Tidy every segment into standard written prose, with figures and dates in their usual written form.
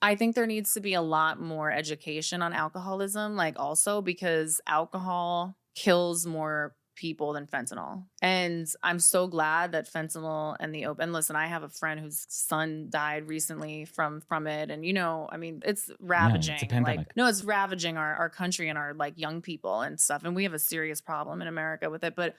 I think there needs to be a lot more education on alcoholism, like also because alcohol kills more people than fentanyl. And I'm so glad that fentanyl and the open, listen, I have a friend whose son died recently from it. And, I mean, it's ravaging. Yeah, it's a pandemic. It's ravaging our country and our like young people and stuff. And we have a serious problem in America with it. But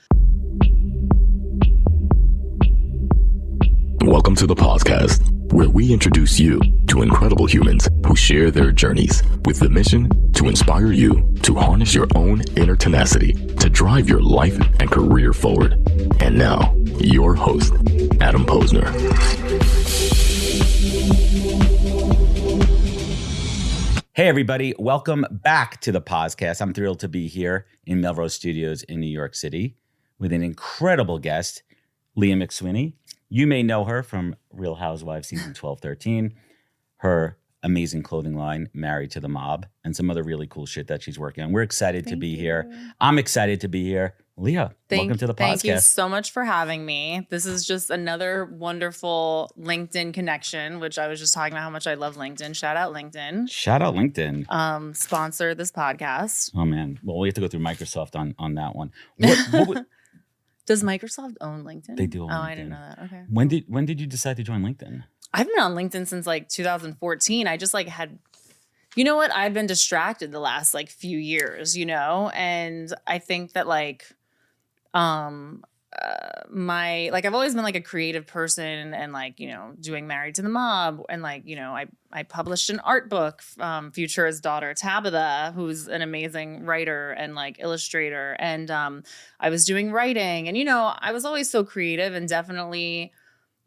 welcome to the podcast, where we introduce you to incredible humans who share their journeys with the mission to inspire you to harness your own inner tenacity to drive your life and career forward. And now, your host, Adam Posner. Hey, everybody. Welcome back to the podcast. I'm thrilled to be here in Melrose Studios in New York City with an incredible guest, Leah McSweeney. You may know her from Real Housewives season 12, 13, her amazing clothing line, Married to the Mob, and some other really cool shit that she's working on. We're excited to be here. I'm excited to be here. Leah, welcome to the podcast. Thank you so much for having me. This is just another wonderful LinkedIn connection, which I was just talking about how much I love LinkedIn. Shout out LinkedIn. Shout out LinkedIn. Sponsor this podcast. Oh, man. Well, we have to go through Microsoft on that one. Does Microsoft own LinkedIn? They do own LinkedIn. I didn't know that. Okay. When did you decide to join LinkedIn? I've been on LinkedIn since like 2014. I just like had, you know what? I've been distracted the last like few years, and I think that like, I've always been like a creative person and like, doing Married to the Mob and like, I published an art book, Futura's daughter, Tabitha, who's an amazing writer and like illustrator. And, I was doing writing and, I was always so creative and definitely,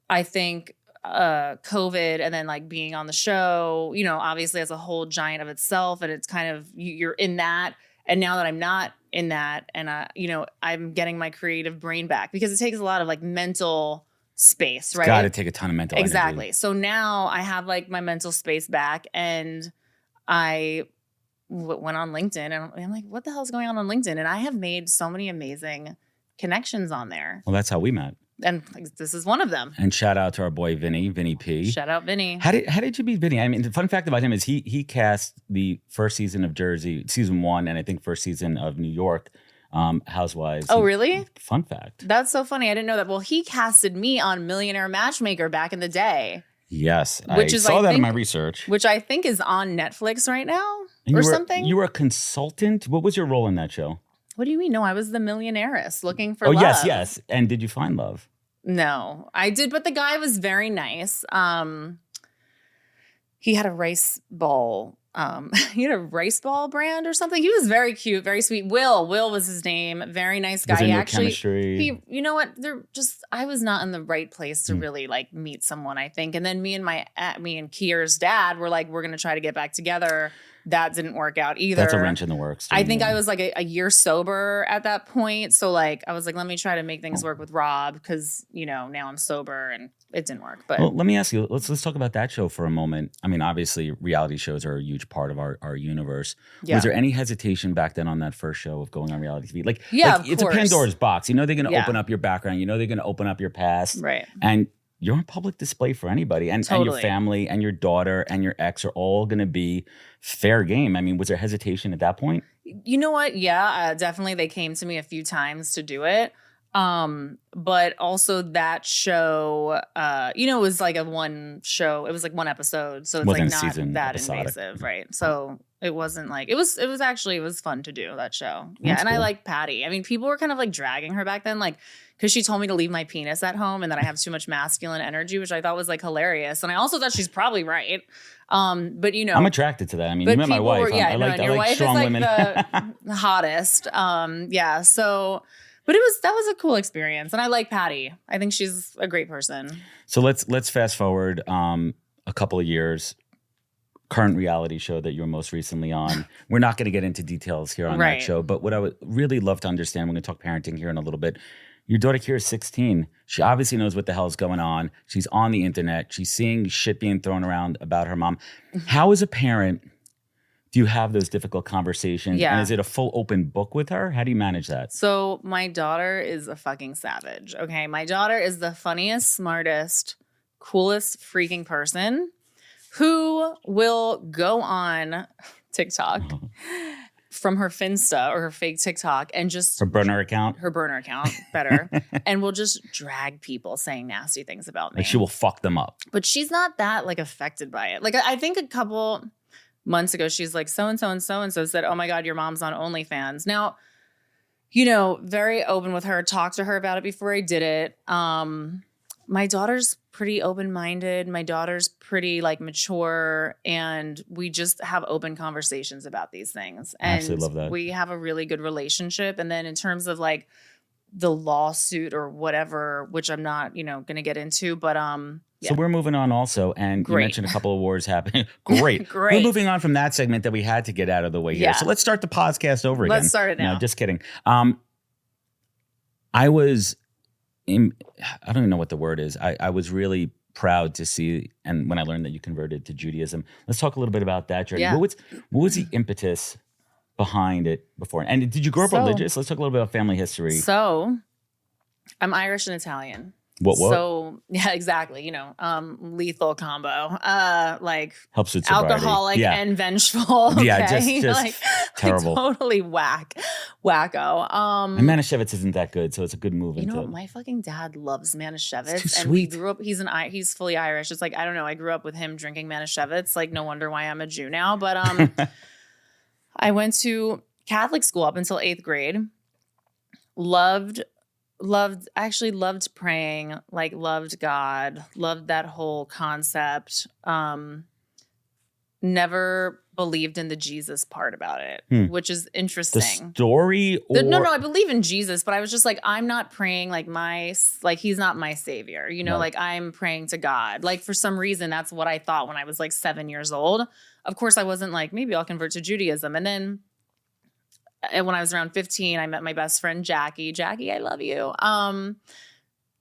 I think, COVID and then like being on the show, obviously as a whole giant of itself. And it's kind of, you're in that. And now that I'm not in that and, I'm getting my creative brain back because it takes a lot of like mental space, right? It's got to take a ton of mental energy. Exactly. So now I have like my mental space back and I went on LinkedIn and I'm like, what the hell is going on LinkedIn? And I have made so many amazing connections on there. Well, that's how we met. And this is one of them. And shout out to our boy, Vinny P. Shout out, Vinny. How did you meet Vinny? I mean, the fun fact about him is he cast the first season of Jersey, season 1, and I think first season of New York Housewives. Oh, really? Fun fact. That's so funny. I didn't know that. Well, he casted me on Millionaire Matchmaker back in the day. Yes. I saw that in my research. Which I think is on Netflix right now something. You were a consultant? What was your role in that show? What do you mean? No, I was the millionairess looking for love. Yes. And did you find love? No, I did, but the guy was very nice. He had a rice ball. He had a rice ball brand or something. He was very cute, very sweet. Will was his name. Very nice guy. He actually, chemistry. You know what? I was not in the right place to really like meet someone, I think. And then me and Kier's dad were like, we're going to try to get back together. That didn't work out either. That's a wrench in the works. I think I was like a year sober at that point. So like I was like, let me try to make things work with Rob because, now I'm sober and it didn't work. But well, let me ask you, let's talk about that show for a moment. I mean, obviously reality shows are a huge part of our universe. Yeah. Was there any hesitation back then on that first show of going on reality TV? Like it's a Pandora's box. They're going to open up your background. They're going to open up your past. Right. And you're on public display for anybody. And your family and your daughter and your ex are all going to be fair game. I mean, was there hesitation at that point? You know what? Yeah, definitely. They came to me a few times to do it. But also that show, it was like a one show. It was like one episode. So it's like not that invasive. Right. So it wasn't like, it was fun to do that show. Yeah. That's cool. I like Patty. I mean, people were kind of like dragging her back then. Like, because she told me to leave my penis at home and that I have too much masculine energy, which I thought was like hilarious. And I also thought she's probably right. But I'm attracted to that. I mean, you met my wife. I like strong women. The hottest. Yeah. So, but that was a cool experience. And I like Patty. I think she's a great person. So let's fast forward a couple of years. Current reality show that you were most recently on. We're not going to get into details here on that show, but what I would really love to understand, we're going to talk parenting here in a little bit. Your daughter Kira is 16. She obviously knows what the hell is going on. She's on the internet. She's seeing shit being thrown around about her mom. How, as a parent, do you have those difficult conversations? Yeah. And is it a full open book with her? How do you manage that? So my daughter is a fucking savage. Okay. My daughter is the funniest, smartest, coolest freaking person. who will go on TikTok from her Finsta or her fake TikTok and just Her burner account, better, and will just drag people saying nasty things about me. like she will fuck them up. But she's not that like affected by it. Like I think a couple months ago, she's like, so-and-so and so-and-so said, oh my God, your mom's on OnlyFans. Now, you know, very open with her, talked to her about it before I did it. My daughter's pretty open-minded. My daughter's pretty like mature, and we just have open conversations about these things. And I absolutely love that. We have a really good relationship. And then in terms of like the lawsuit or whatever, which I'm not, you know, going to get into, but yeah. So we're moving on also, and you mentioned a couple of wars happening. Great. We're moving on from that segment that we had to get out of the way here. Yeah. So let's start the podcast over again. Let's start it now. No, just kidding. I was I don't even know what the word is. I was really proud to see, and when I learned that you converted to Judaism, let's talk a little bit about that journey. Yeah. What was the impetus behind it before? And did you grow up religious? Let's talk a little bit about family history. So I'm Irish and Italian. What? So yeah, exactly. You know, lethal combo. Like helps with sobriety. Alcoholic and vengeful. Okay? Yeah, just like, terrible. Like totally wacko. And Manischewitz isn't that good, so it's a good move. You know, my fucking dad loves Manischewitz, it's too and sweet. he grew up. He's fully Irish. It's like I don't know. I grew up with him drinking Manischewitz. Like no wonder why I'm a Jew now. But I went to Catholic school up until 8th grade. Loved praying, like loved God, loved that whole concept. Never believed in the Jesus part about it, which is interesting. The story? Or No, I believe in Jesus, but I was just like, I'm not praying like he's not my savior. You know, Right. like I'm praying to God. Like for some reason, that's what I thought when I was like 7 years old. Of course, I wasn't like, maybe I'll convert to Judaism. And then when I was around 15, I met my best friend, Jackie. Jackie, I love you.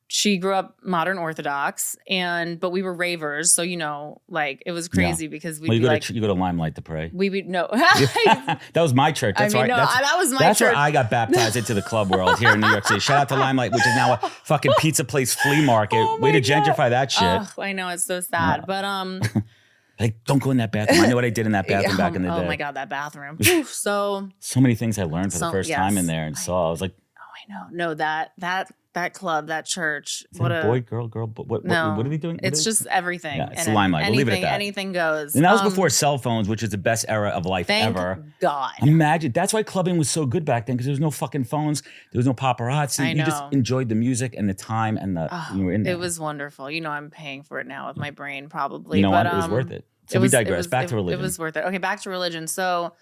She grew up modern Orthodox, but we were ravers. So, you know, like it was crazy because you go to Limelight to pray. No. That was my church. That's right. That was my church. That's where I got baptized into the club world here in New York City. Shout out to Limelight, which is now a fucking pizza place flea market. Way to gentrify that shit. I know, it's so sad. But like, don't go in that bathroom. I know what I did in that bathroom back in the day. Oh my God, that bathroom. So many things I learned for the first time in there and saw. I was like, oh, I know. No, that club, that church. Is that a boy, girl? What are they doing? It's just everything. Yeah, it's the Limelight. We'll leave it at that. Anything goes. And that was before cell phones, which is the best era of life ever. God. Imagine. That's why clubbing was so good back then, because there was no fucking phones. There was no paparazzi. You just enjoyed the music and the time and you were in there. It was wonderful. You know, I'm paying for it now with my brain probably. You know what? It was worth it. So we digress. Back to religion. It was worth it. Okay, back to religion. So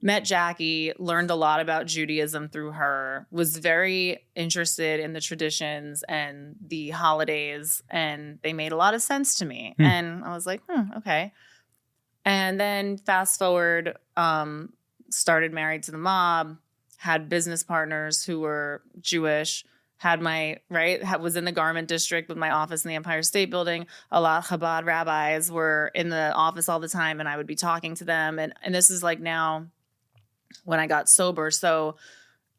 met Jackie, learned a lot about Judaism through her, was very interested in the traditions and the holidays, and they made a lot of sense to me. And I was like, okay. And then fast forward, started Married to the Mob, had business partners who were Jewish, was in the garment district with my office in the Empire State Building. A lot of Chabad rabbis were in the office all the time, and I would be talking to them. And this is like now when I got sober. So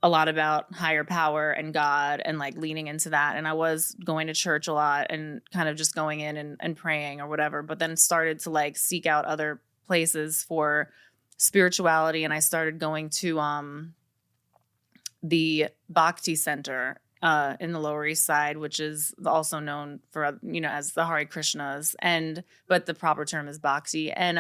a lot about higher power and God and like leaning into that. And I was going to church a lot and kind of just going in and praying or whatever, but then started to like seek out other places for spirituality. And I started going to the Bhakti Center in the Lower East Side, which is also known for, you know, as the Hare Krishnas, but the proper term is Bhakti. And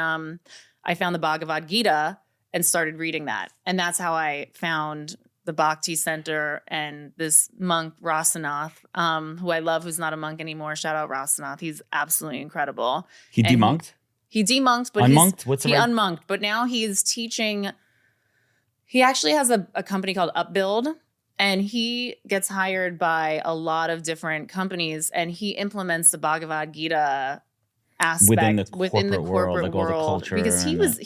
I found the Bhagavad Gita and started reading that. And that's how I found the Bhakti Center and this monk, Rasanath, who I love, who's not a monk anymore. Shout out Rasanath. He's absolutely incredible. He demonked? He demonked, but unmonked? He unmonked, but now he's teaching. He actually has a company called Upbuild, and he gets hired by a lot of different companies, and he implements the Bhagavad Gita aspect within the corporate world, all the culture, because he was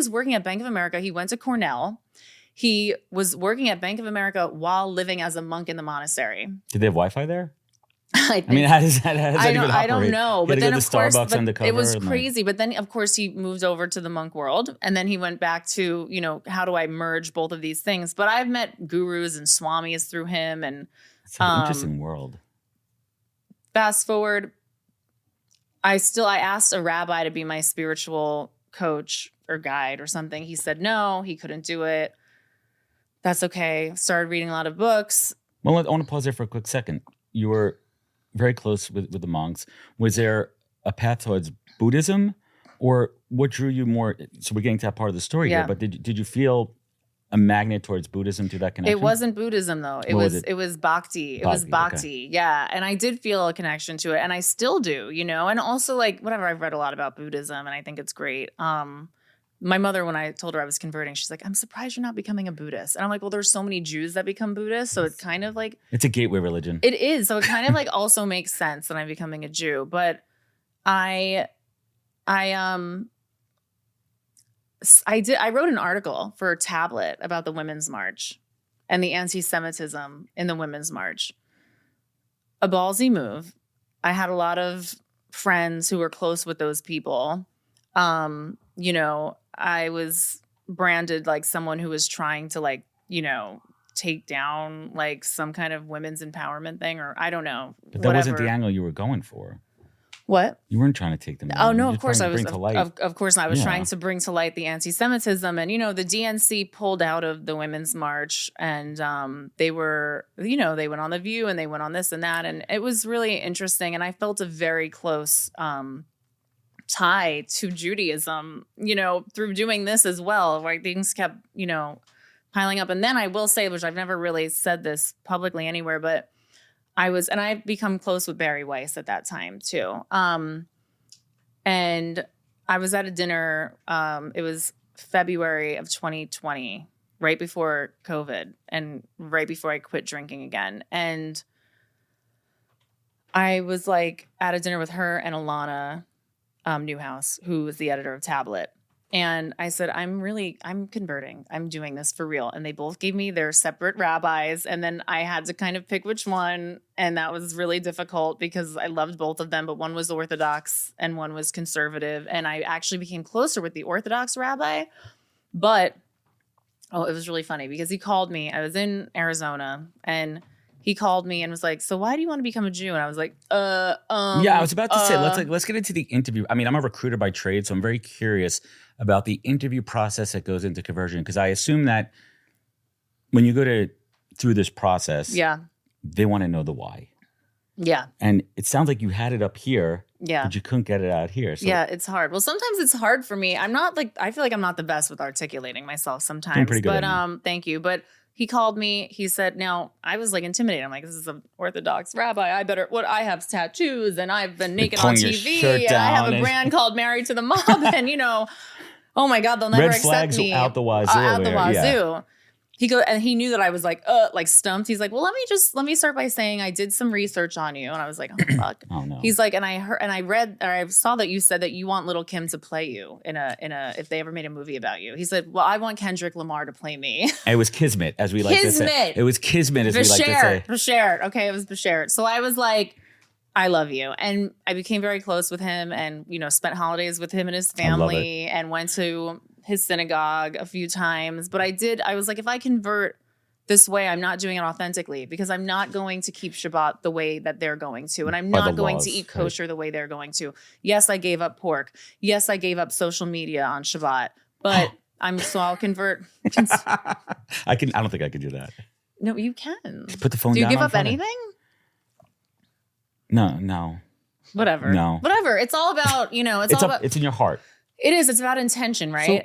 working at Bank of America. He went to Cornell. He was working at Bank of America while living as a monk in the monastery. Did they have Wi-Fi there? I mean, how does that even operate? I don't know. But then, of course, it was crazy. But then, of course, he moved over to the monk world. And then he went back to, you know, how do I merge both of these things? But I've met gurus and swamis through him. And it's an interesting world. Fast forward, I asked a rabbi to be my spiritual coach or guide or something. He said no, he couldn't do it. That's okay. Started reading a lot of books. Well, I want to pause there for a quick second. You were very close with the monks. Was there a path towards Buddhism, or what drew you more? So we're getting to that part of the story here, but did you feel a magnet towards Buddhism through that connection? It wasn't Buddhism though. It was bhakti. It was bhakti. Okay. Yeah. And I did feel a connection to it, and I still do, you know, and also like whatever, I've read a lot about Buddhism and I think it's great. My mother, when I told her I was converting, she's like, I'm surprised you're not becoming a Buddhist. And I'm like, well, there's so many Jews that become Buddhists. So it's kind of like, it's a gateway religion. It is. So it kind of like also makes sense that I'm becoming a Jew. But I wrote an article for Tablet about the Women's March and the anti-Semitism in the Women's March. A ballsy move. I had a lot of friends who were close with those people. You know, I was branded like someone who was trying to like, you know, take down like some kind of women's empowerment thing, or I don't know. But that wasn't the angle you were going for. What? You weren't trying to take them down. Oh no, of course I was. Of course not. I was trying to bring to light the anti-Semitism, and you know, the DNC pulled out of the Women's March, and they were, you know, they went on The View and they went on this and that, and it was really interesting, and I felt a very close tie to Judaism, you know, through doing this as well, where things kept, you know, piling up. And then I will say, which I've never really said this publicly anywhere, but I've become close with Barry Weiss at that time too. And I was at a dinner, it was February of 2020, right before COVID and right before I quit drinking again. And I was like at a dinner with her and Alana Newhouse, who was the editor of Tablet. And I said, I'm converting. I'm doing this for real. And they both gave me their separate rabbis. And then I had to kind of pick which one. And that was really difficult because I loved both of them, but one was Orthodox and one was conservative. And I actually became closer with the Orthodox rabbi. But, it was really funny because he called me. I was in Arizona and he called me and was like, so why do you want to become a Jew? And I was like, Yeah, I was about to say, let's get into the interview. I mean, I'm a recruiter by trade, so I'm very curious about the interview process that goes into conversion. Because I assume that when you go through this process, they want to know the why. Yeah. And it sounds like you had it up here, yeah, but you couldn't get it out here. So. Yeah, it's hard. Well, sometimes it's hard for me. I feel like I'm not the best with articulating myself sometimes. Doing pretty good, but thank you. But he called me. He said, now I was like intimidated. I'm like, this is an Orthodox rabbi. I have tattoos and I've been naked on TV and I have a brand called Married to the Mob. And you know, oh my God, they'll never accept me. Out the wazoo. Out the wazoo. Yeah. He knew that I was like stumped. He's like, well, let me start by saying I did some research on you. And I was like, oh fuck. Oh no. He's like, and I saw that you said that you want Little Kim to play you in a if they ever made a movie about you. He said, well, I want Kendrick Lamar to play me. It was kismet, as we like to say. It was kismet, as we like to say. Bashert. Okay, it was Bashert. So I was like, I love you. And I became very close with him and, you know, spent holidays with him and his family and went to his synagogue a few times. But I was like, if I convert this way, I'm not doing it authentically because I'm not going to keep Shabbat the way that they're going to. And I'm not going to eat kosher the way they're going to. Yes, I gave up pork. Yes, I gave up social media on Shabbat. But I'll convert. I don't think I could do that. No, you can. Just put the phone down. Do you give up anything? No. Whatever. No. Whatever. It's all about, you know, it's in your heart. It is. It's about intention, right?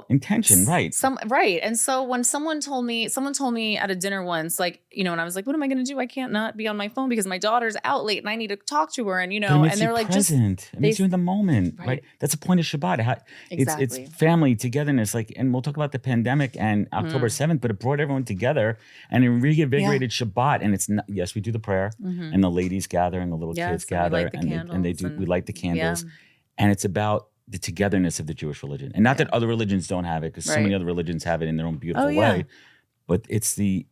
Intention, right? Right. And so when someone told me at a dinner once, like, you know, and I was like, what am I going to do? I can't not be on my phone because my daughter's out late and I need to talk to her. And, you know, and they're like, present. It makes you in the moment, right? That's the point of Shabbat. Exactly. It's family, togetherness. Like, and we'll talk about the pandemic and October 7th, but it brought everyone together and it reinvigorated Shabbat. And it's not, yes, we do the prayer and the ladies gather and the little kids gather we light the candles. And it's about the togetherness of the Jewish religion. And not that other religions don't have it, because so many other religions have it in their own beautiful way. But it's the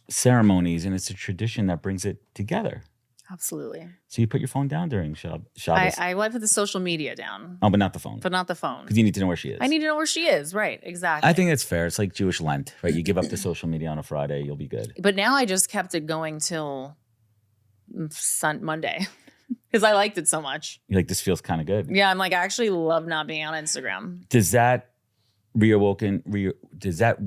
ceremonies and it's the tradition that brings it together. Absolutely. So you put your phone down during Shabbos? I put the social media down. Oh, but not the phone. But not the phone. Because you need to know where she is. I need to know where she is. Right. Exactly. I think it's fair. It's like Jewish Lent, right? You give up the social media on a Friday, you'll be good. But now I just kept it going till Monday. because I liked it so much. You're like, this feels kind of good. Yeah, I'm like, I actually love not being on Instagram. Does that does that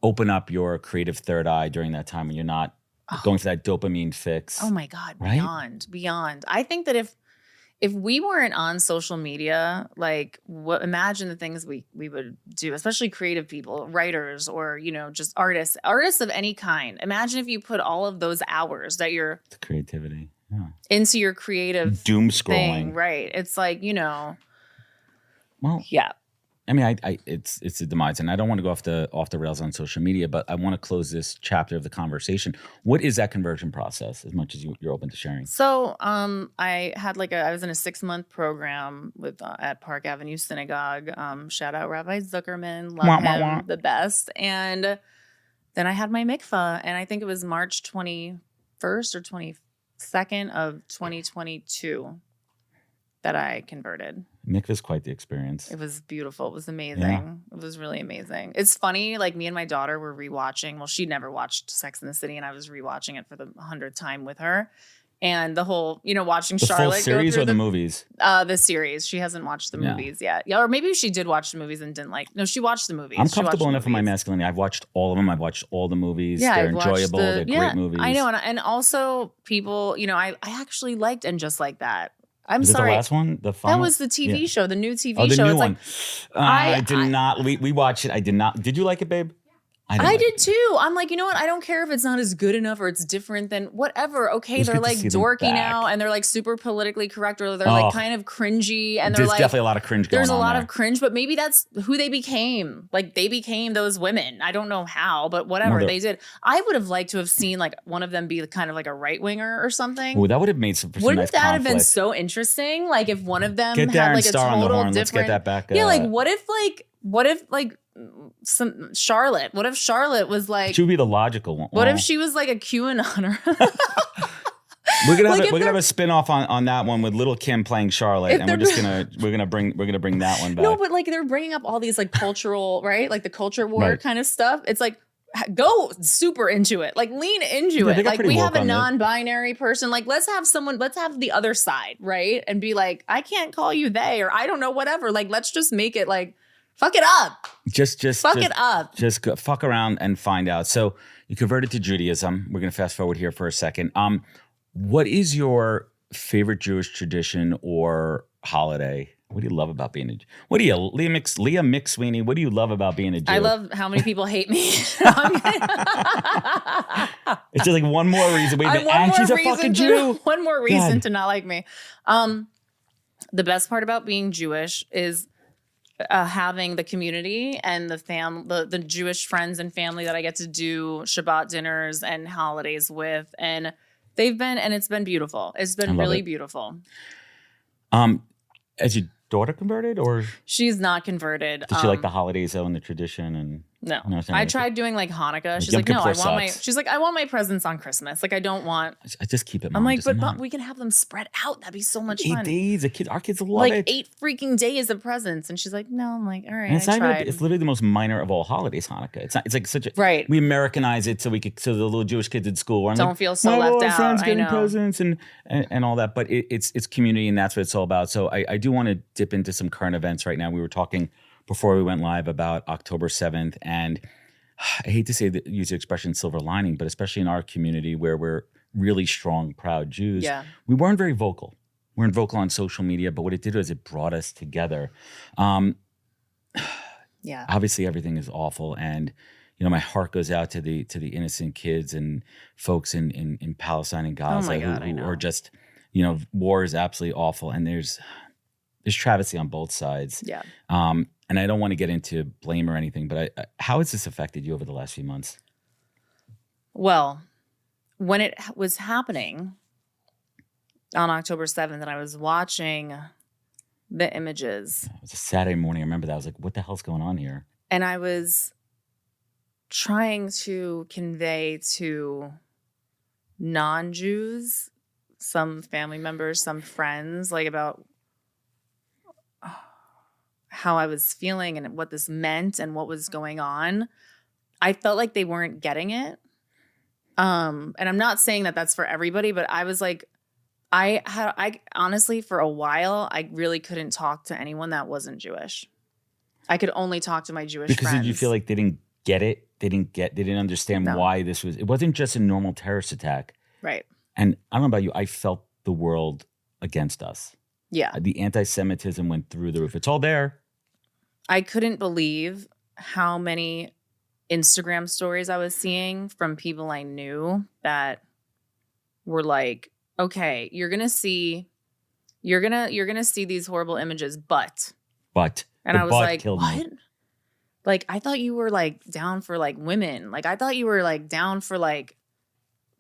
open up your creative third eye during that time when you're not going for that dopamine fix? Oh my God, right? beyond. I think that if we weren't on social media, like imagine the things we would do, especially creative people, writers, or, just artists of any kind. Imagine if you put all of those hours that you're creativity into your creative doom scrolling. Thing, right. It's like, well, yeah. I mean, it's a demise, and I don't want to go off the rails on social media, but I want to close this chapter of the conversation. What is that conversion process, as much as you're open to sharing? So, I had I was in a 6-month program with at Park Avenue Synagogue. Shout out Rabbi Zuckerman, love him, the best. And then I had my mikvah, and I think it was March 21st or 22nd of 2022 that I converted. Mikvah is quite the experience. It was beautiful. It was amazing. Yeah. It was really amazing. It's funny, me and my daughter were rewatching. Well, she never watched Sex and the City, and I was rewatching it for the 100th time with her. And the whole, watching the Charlotte full series go through or the movies? The series. She hasn't watched the movies yet. Yeah, or maybe she did watch the movies and didn't like. No, she watched the movies. I'm comfortable enough in my masculinity. I've watched all of them. I've watched all the movies. Yeah, they're enjoyable. They're great movies. I know, and also people, I actually liked And Just Like That. I'm Is sorry. It the last one? The final? That was the TV show, the new TV the show. New it's one. I did not. We watched it. I did not. Did you like it, babe? I did too. I'm like, you know what? I don't care if it's not as good enough or it's different than whatever. Okay, they're dorky now, and they're super politically correct, or they're kind of cringy, and there's definitely a lot of cringe going on. There's a lot of cringe, but maybe that's who they became. They became those women. I don't know how, but whatever they did. I would have liked to have seen one of them be kind of a right winger or something. Oh, that would have made some. Wouldn't nice that conflict. have been so interesting? If one of them get had a total on the horn. different. Let's get that back. What if some Charlotte? What if Charlotte was she would be the logical one. What if she was a QAnoner? We're gonna have a spin-off on that one with Little Kim playing Charlotte, and we're gonna bring that one back. No, but they're bringing up all these cultural, right? The culture war kind of stuff. It's go super into it. Lean into it. We have a non-binary person. Let's have the other side, right? And be I can't call you they, or I don't know, whatever. Let's just make it fuck it up. Just fuck it up. Just go, fuck around and find out. So you converted to Judaism. We're going to fast forward here for a second. What is your favorite Jewish tradition or holiday? What do you love about being a Jew? Leah McSweeney, what do you love about being a Jew? I love how many people hate me. It's just one more reason. Wait a minute, and she's a fucking Jew. One more reason to not like me. The best part about being Jewish is having the community and the Jewish friends and family that I get to do Shabbat dinners and holidays with, and it's been beautiful. It's been really beautiful. Has your daughter converted, or she's not converted? Did she like the holidays though and the tradition? And no, I tried doing Hanukkah. She's no, I want my presents on Christmas. I don't want. I just keep it. I'm but we can have them spread out. That'd be so much fun. 8 days. Our kids love it. 8 freaking days of presents, and she's like, no. I'm like, all right. And it's literally the most minor of all holidays. Hanukkah. It's not. It's such a right. We Americanize it so the little Jewish kids at school don't feel so left out. Friends getting presents and all that, but it's community, and that's what it's all about. So I do want to dip into some current events right now. We were talking before we went live about October 7th, and I hate to use the expression silver lining, but especially in our community where we're really strong, proud Jews, we weren't very vocal. We weren't vocal on social media, but what it did was it brought us together. Obviously everything is awful, and my heart goes out to the innocent kids and folks in Palestine and Gaza who are just, war is absolutely awful, and there's travesty on both sides. Yeah. And I don't want to get into blame or anything, but how has this affected you over the last few months? Well, when it was happening on October 7th, and I was watching the images. It was a Saturday morning. I remember that. I was like, what the hell's going on here? And I was trying to convey to non-Jews, some family members, some friends, about how I was feeling and what this meant and what was going on. I felt like they weren't getting it. And I'm not saying that that's for everybody, but I was I honestly, for a while, I really couldn't talk to anyone that wasn't Jewish. I could only talk to my Jewish friends. Did you feel like they didn't get it? They didn't understand why it wasn't just a normal terrorist attack. Right. And I don't know about you, I felt the world against us. Yeah. The anti-Semitism went through the roof. It's all there. I couldn't believe how many Instagram stories I was seeing from people I knew that were like, okay, you're gonna see these horrible images, but and I was like, what? Me. Like, I thought you were like down for like women. Like, I thought you were like down for like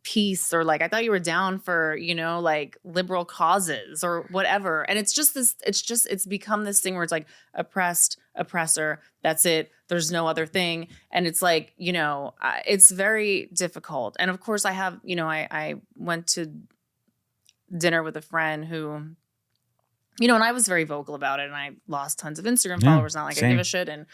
peace, or like I thought you were down for, you know, like liberal causes or whatever. And it's become this thing where it's like oppressed, oppressor. That's it. There's no other thing. And it's like, you know, it's very difficult. And of course I have, you know, I went to dinner with a friend who, you know, and I was very vocal about it, and I lost tons of Instagram followers. Not like I give a shit, and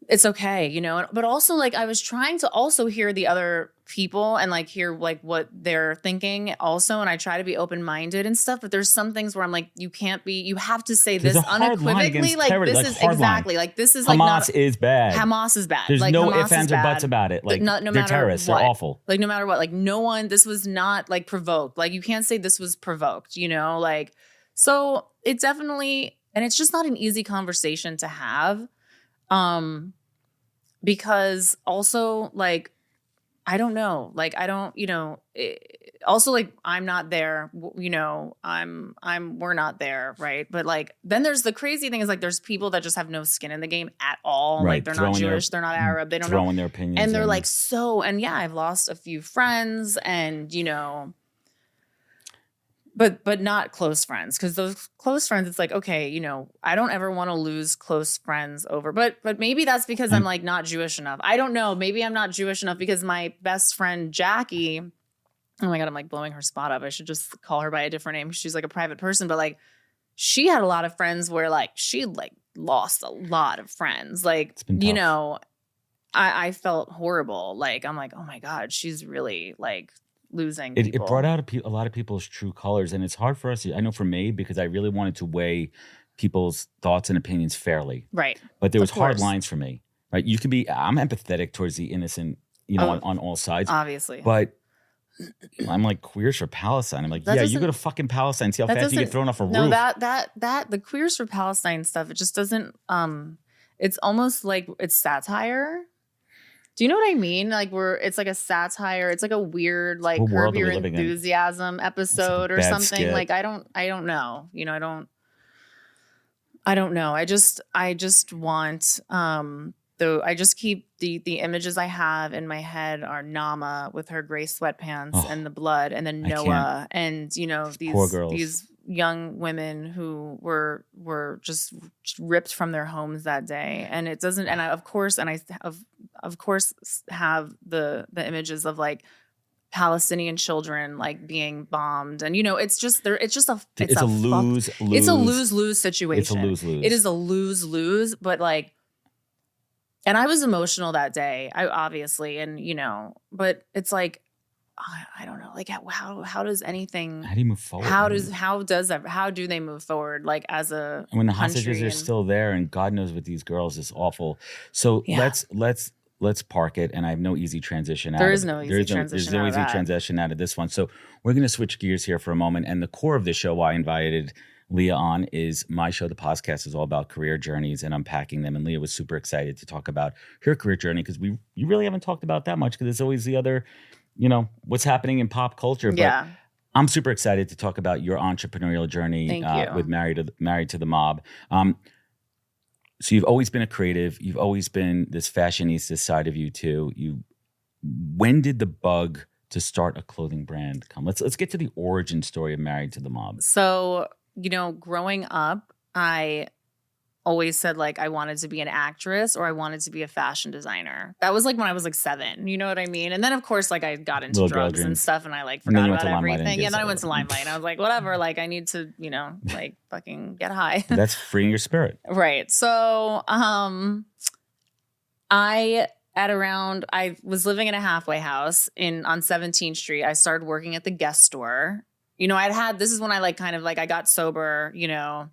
it's okay, you know. But also, like, I was trying to also hear the other people and like hear like what they're thinking also, and I try to be open-minded and stuff. But there's some things where I'm like, you have to say this unequivocally. Like this is exactly like this is like Hamas is bad. Hamas is bad. There's like, no Hamas ifs, ands, or buts about it. Like, no they're terrorists. What. They're awful. Like, no matter what. Like, no one. This was not like provoked. Like, you can't say this was provoked. You know, like. So it definitely, and it's just not an easy conversation to have, because also like, I don't know, like, I don't, you know, also like, I'm not there, you know, we're not there. Right. But like, then there's the crazy thing is like, there's people that just have no skin in the game at all. Right. Like they're not Jewish, they're not Arab, they don't know. Throwing their opinions and they're like, and yeah, I've lost a few friends, and, you know, but not close friends, because those close friends, it's like, okay, you know, I don't ever want to lose close friends over, but maybe that's because I'm like not Jewish enough. I don't know. Maybe I'm not Jewish enough, because my best friend Jackie, oh my God, I'm like blowing her spot up. I should just call her by a different name. She's like a private person, but like she had a lot of friends where like she like lost a lot of friends. Like, you know, I felt horrible. Like, I'm like, oh my God, she's really like losing people. It brought out a lot of people's true colors, and it's hard for us. I know for me, because I really wanted to weigh people's thoughts and opinions fairly. Right. But there was hard lines for me. Right. You could be. I'm empathetic towards the innocent, you know, on all sides. Obviously. But I'm like, Queers for Palestine. I'm like, yeah, you go to fucking Palestine. See how fast you get thrown off a roof. No, that the Queers for Palestine stuff. It just doesn't. It's almost like it's satire. Do you know what I mean? Like it's like a satire. It's like a weird, like Curb Your Enthusiasm episode or something. Skit. Like I don't know. You know, I don't know. I just want, I just keep the images I have in my head are Nama with her gray sweatpants and the blood, and then Noah, and you know, these young women who were just ripped from their homes that day. And it doesn't, and I of course have the images of like Palestinian children like being bombed, and you know, it's a lose-lose situation. It's a lose-lose. It is a lose-lose, but like, and I was emotional that day, obviously, and you know, but it's like, I don't know, like how does anything? How do you move forward? How do they move forward? Like as a when the hostages are still there, and God knows what these girls is awful. So let's park it, and I have no easy transition. There's no easy transition out of this one. So we're going to switch gears here for a moment, and the core of the show, why I invited Leah on, is my show. The podcast is all about career journeys and unpacking them. And Leah was super excited to talk about her career journey, because you really haven't talked about that much, because it's always the other, you know, what's happening in pop culture. But I'm super excited to talk about your entrepreneurial journey with Married to the Mob. So you've always been a creative. You've always been this fashionista side of you too. When did the bug to start a clothing brand come? Let's get to the origin story of Married to the Mob. So, you know, growing up, I always said like I wanted to be an actress or I wanted to be a fashion designer. That was like when I was like 7, you know what I mean? And then of course like I got into drugs and stuff, and I like forgot about everything. And then I went to Limelight, and I was like, whatever, like I need to, you know, like fucking get high. That's freeing your spirit. Right. So I was living in a halfway house on 17th Street. I started working at the Guest store, You know, this is when I like kind of like I got sober, you know,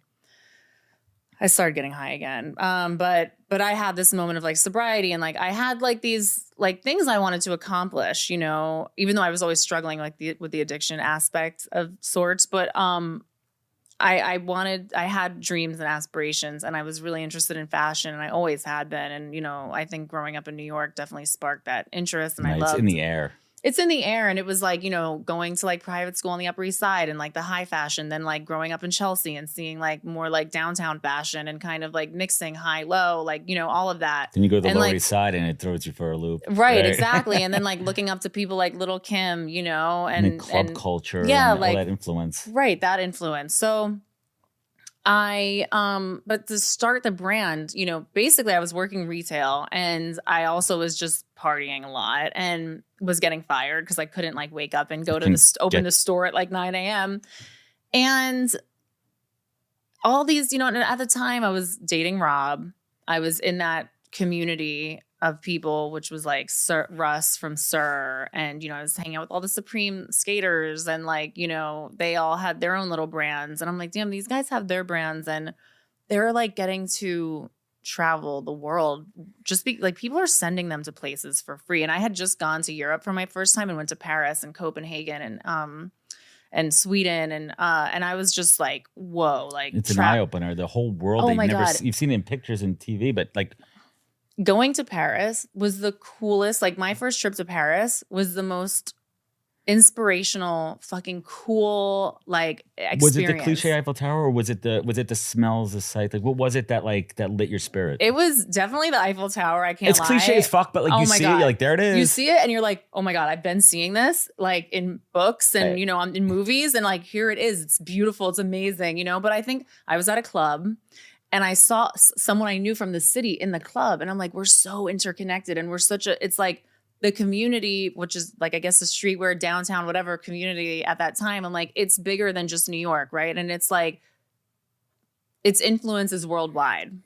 I started getting high again. But I had this moment of like sobriety, and like I had like these like things I wanted to accomplish, you know, even though I was always struggling like with the addiction aspect of sorts. But I had dreams and aspirations, and I was really interested in fashion, and I always had been. And, you know, I think growing up in New York definitely sparked that interest, and I loved. It's in the air. It's in the air. And it was like, you know, going to like private school on the Upper East Side and like the high fashion, then like growing up in Chelsea and seeing like more like downtown fashion and kind of like mixing high, low, like, you know, all of that. Then you go to the Lower like, East Side and it throws you for a loop. Right, exactly. And then like looking up to people like Little Kim, you know, and club culture, yeah, and like, all that influence. Right, that influence. So but to start the brand, you know, basically I was working retail, and I also was just partying a lot and was getting fired because I couldn't like wake up and go to open the store at like 9 a.m. And all these, you know, and at the time I was dating Rob. I was in that community of people, which was like Russ from Sir. And, you know, I was hanging out with all the Supreme skaters, and like, you know, they all had their own little brands. And I'm like, damn, these guys have their brands, and they're like getting to travel the world. Like people are sending them to places for free. And I had just gone to Europe for my first time and went to Paris and Copenhagen and Sweden. And I was just like, whoa, like it's an eye opener. The whole world. Oh my God. You've seen it in pictures and TV, but like, going to Paris was the coolest. Like my first trip to Paris was the most inspirational, fucking cool, like experience. Was it the cliche Eiffel Tower, or was it the smells, the sight? Like what was it that lit your spirit? It was definitely the Eiffel Tower. I can't lie. It's cliche as fuck, but like you see it, you're like, there it is. You see it and you're like, oh my God, I've been seeing this like in books and, you know, I'm in movies, and like, here it is. It's beautiful. It's amazing, you know? But I think I was at a club, and I saw someone I knew from the city in the club. And I'm like, we're so interconnected. And it's like the community, which is like, I guess the streetwear, downtown, whatever community at that time. I'm like, it's bigger than just New York, right? And it's like, its influence is worldwide.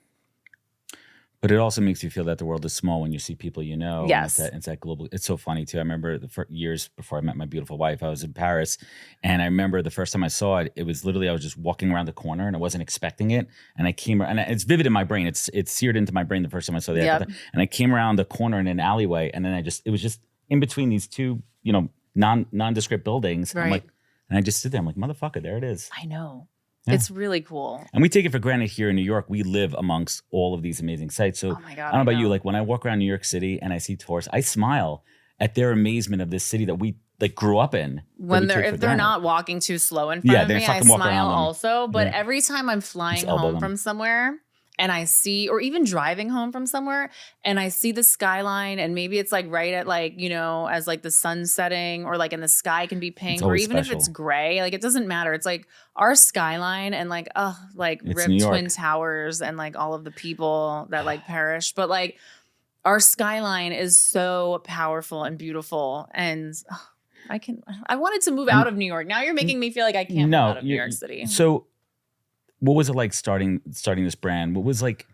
But it also makes you feel that the world is small when you see people you know. Yes. And it's that global. It's so funny too. I remember years before I met my beautiful wife, I was in Paris, and I remember the first time I saw it, it was literally I was just walking around the corner and I wasn't expecting it, and I came and it's vivid in my brain. It's seared into my brain the first time I saw the Eiffel Tower. And I came around the corner in an alleyway, and then it was just in between these two, you know, nondescript buildings. Right. I'm like, and I just stood there. I'm like, motherfucker, there it is. I know. Yeah. It's really cool. And we take it for granted here in New York. We live amongst all of these amazing sites. So oh my God, I don't know about you. Like when I walk around New York City and I see tourists, I smile at their amazement of this city that we like grew up in. If they're not walking too slow in front of me, I smile also. But every time I'm flying home from somewhere and I see, or even driving home from somewhere, and I see the skyline, and maybe it's like right at like, you know, as like the sun setting, or like in the sky can be pink, or even if it's gray, like it doesn't matter. It's like our skyline, and like, ripped Twin Towers, and like all of the people that like perished. But like our skyline is so powerful and beautiful. And I wanted to move out of New York. Now you're making me feel like I can't move out of New York City. So what was it like starting this brand? What was like,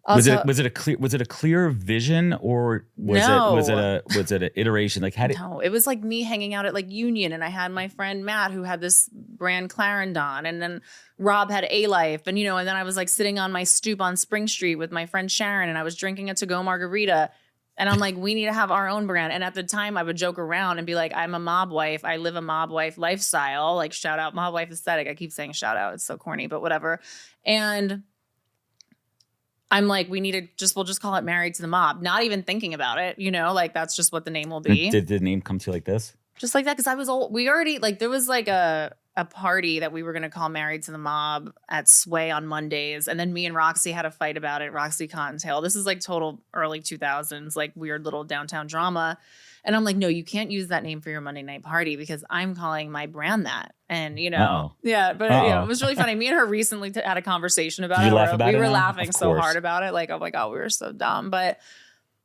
was it a clear vision, or was it an iteration? Like No, it was like me hanging out at like Union, and I had my friend Matt who had this brand Clarendon, and then Rob had A-Life, and you know, and then I was like sitting on my stoop on Spring Street with my friend Sharon, and I was drinking a to-go margarita. And I'm like, we need to have our own brand. And at the time I would joke around and be like, I'm a mob wife. I live a mob wife lifestyle. Like, shout out Mob Wife Aesthetic. I keep saying shout out. It's so corny, but whatever. And I'm like, we'll just call it Married to the Mob. Not even thinking about it, you know, like that's just what the name will be. Did the name come to you like this? Just like that. Cause there was like a party that we were going to call Married to the Mob at Sway on Mondays. And then me and Roxy had a fight about it. Roxy Cottontail. This is like total early 2000s, like weird little downtown drama. And I'm like, no, you can't use that name for your Monday night party, because I'm calling my brand that. And, you know, yeah, but you know, it was really funny. Me and her recently had a conversation about it. We were laughing so hard about it. Like, oh my God, we were so dumb. But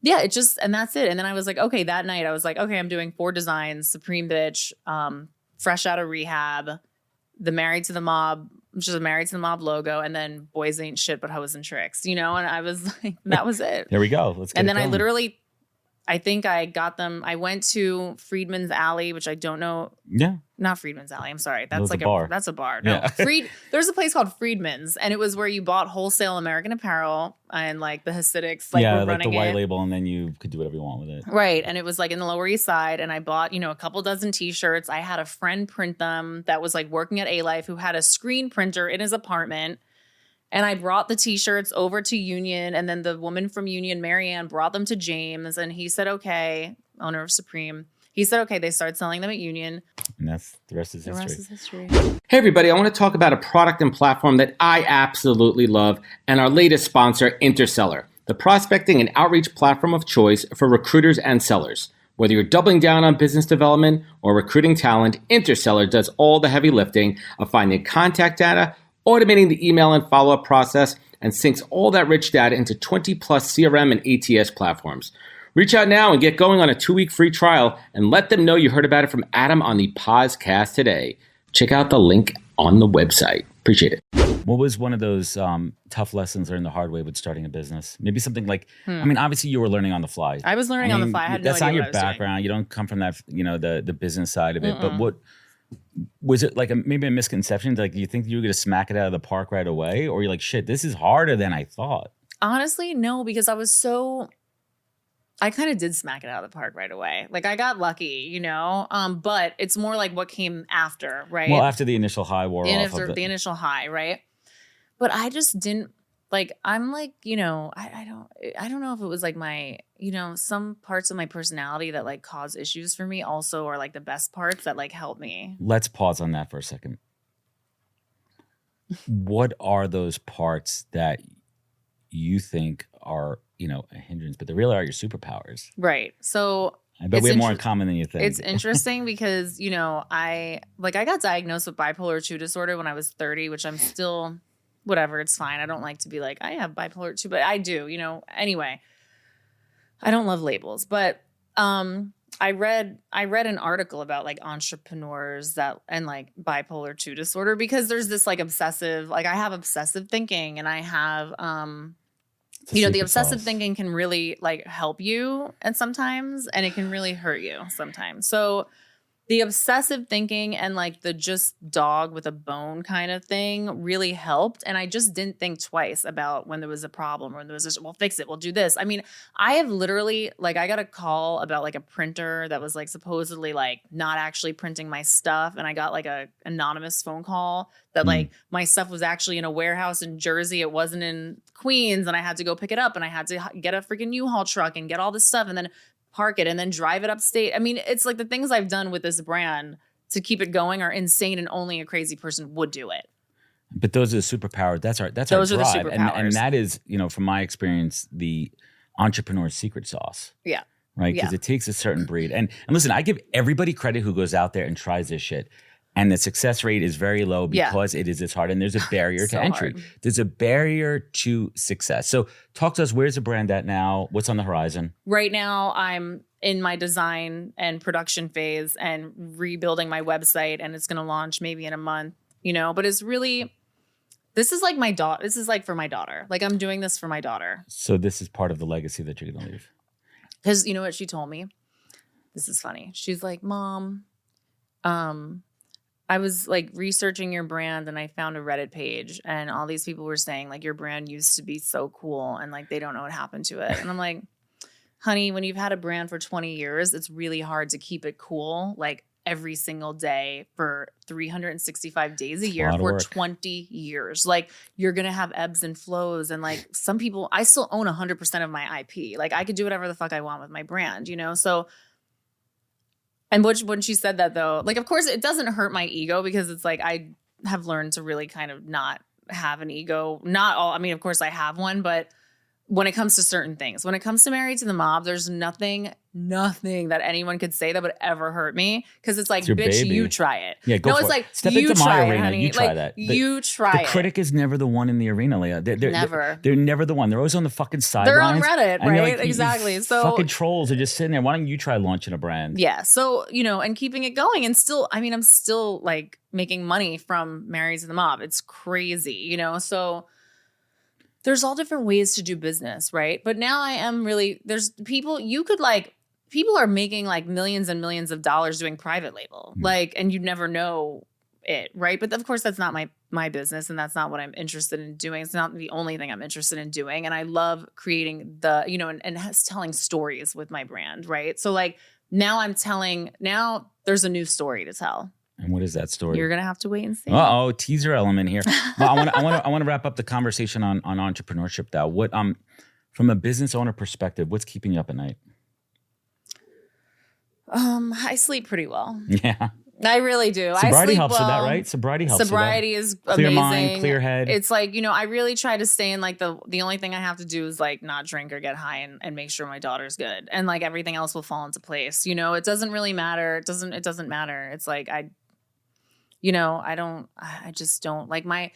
yeah, and that's it. And then I was like, okay, that night I was like, okay, I'm doing 4 designs, Supreme Bitch, fresh out of rehab, the Married to the Mob, which is a Married to the Mob logo, and then Boys Ain't Shit But Hoes and Tricks, you know? And I was like, that was it. There we go. Let's get And it then going. I literally I think I got them. I went to Friedman's Alley, which I don't know. Yeah. Not Friedman's Alley. I'm sorry. That's Those like a bar. That's a bar. No, Yeah. There's a place called Friedman's, and it was where you bought wholesale American Apparel, and like the Hasidics, like were running the white it. label, and then you could do whatever you want with it. Right. And it was like in the Lower East Side. And I bought, a couple dozen t-shirts. I had a friend print them that was like working at A-Life who had a screen printer in his apartment. And I brought the t-shirts over to Union. And then the woman from Union, Marianne, brought them to James. And he said, okay, owner of Supreme. He said, okay, they started selling them at Union. And that's the rest is history. The rest is history. Hey, everybody, I want to talk about a product and platform that I absolutely love and our latest sponsor, Interseller, the prospecting and outreach platform of choice for recruiters and sellers. Whether you're doubling down on business development or recruiting talent, Interseller does all the heavy lifting of finding contact data, automating the email and follow-up process, and syncs all that rich data into 20 plus CRM and ATS platforms. Reach out now and get going on a 2-week free trial and let them know you heard about it from Adam on the podcast today. Check out the link on the website. Appreciate it. What was one of those tough lessons learned the hard way with starting a business? Maybe something like, I mean, obviously you were learning on the fly. I was learning on the fly. I had no idea that's not your what I was background. doing. You don't come from that, the business side of it. But what was it like? Maybe a misconception? Like, do you think you were going to smack it out of the park right away, or you're like, shit, this is harder than I thought? Honestly, no, because I kind of did smack it out of the park right away. Like I got lucky, but it's more like what came after, right? Well, after the initial high wore off. After the initial high, right? But I just didn't I'm like, I don't know if it was like my, some parts of my personality that like cause issues for me also are like the best parts that like help me. Let's pause on that for a second. What are those parts that you think are, a hindrance, but they really are your superpowers? Right. So I bet we have more in common than you think. It's interesting because, I got diagnosed with bipolar 2 disorder when I was 30, which I'm still, whatever, it's fine. I don't like to be like, I have bipolar 2, but I do, anyway. I don't love labels, but I read an article about like entrepreneurs and like bipolar 2 disorder, because there's this like obsessive, like I have obsessive thinking, and I have the obsessive thinking can really like help you and sometimes, and it can really hurt you sometimes. So the obsessive thinking and like the just dog with a bone kind of thing really helped. And I just didn't think twice about when there was a problem or when there was this, we'll fix it, we'll do this. I mean, I have literally like, I got a call about like a printer that was like supposedly like not actually printing my stuff. And I got like a anonymous phone call that like my stuff was actually in a warehouse in Jersey. It wasn't in Queens, and I had to go pick it up, and I had to get a freaking U-Haul truck and get all this stuff and then park it and then drive it upstate. I mean, it's like the things I've done with this brand to keep it going are insane, and only a crazy person would do it. But those are the superpowers. That's our drive. Those are the superpowers. And that is, from my experience, the entrepreneur's secret sauce. Yeah. Right? Because it takes a certain breed. And listen, I give everybody credit who goes out there and tries this shit. And the success rate is very low because it is this hard. And there's a barrier to entry. Hard. There's a barrier to success. So talk to us, where's the brand at now? What's on the horizon? Right now, I'm in my design and production phase and rebuilding my website. And it's going to launch maybe in a month, But it's really, this is like my daughter. This is like for my daughter. Like I'm doing this for my daughter. So this is part of the legacy that you're going to leave. Because you know what she told me? This is funny. She's like, Mom, I was like researching your brand and I found a Reddit page and all these people were saying like your brand used to be so cool and like they don't know what happened to it. And I'm like, honey, when you've had a brand for 20 years, it's really hard to keep it cool like every single day for 365 days a year for 20 years. Like you're going to have ebbs and flows. And like some people, I still own 100% of my IP. Like I could do whatever the fuck I want with my brand, So and when she said that, though, like, of course, it doesn't hurt my ego because it's like I have learned to really kind of not have an ego. Not all. I mean, of course, I have one. But when it comes to certain things, when it comes to Married to the Mob, there's nothing that anyone could say that would ever hurt me. Because it's like, bitch, baby. You try it. Yeah, go for it. It's like, step into my arena. Honey. You try that. You try it. The critic is never the one in the arena, Leah. They're never the one. They're always on the fucking sidelines. They're on Reddit, right? Like, exactly. So fucking trolls are just sitting there. Why don't you try launching a brand? Yeah. So, and keeping it going. And still, I mean, I'm still like making money from Married to the Mob. It's crazy, So there's all different ways to do business, right? But now I am really, there's people, people are making like millions and millions of dollars doing private label, like, and you never know it, right? But of course, that's not my business, and that's not what I'm interested in doing. It's not the only thing I'm interested in doing. And I love creating the, and telling stories with my brand, right? So like now there's a new story to tell. And what is that story? You're gonna have to wait and see. Teaser element here. Well, I want to wrap up the conversation on entrepreneurship though. What from a business owner perspective, what's keeping you up at night? I sleep pretty well. Yeah. I really do. Sobriety I sleep helps well. with that, right? Sobriety helps Sobriety with that. is clear amazing. Mind, clear head. It's like, I really try to stay in like the only thing I have to do is like not drink or get high and make sure my daughter's good. And like everything else will fall into place. It doesn't really matter. It doesn't matter. It's like I just don't like my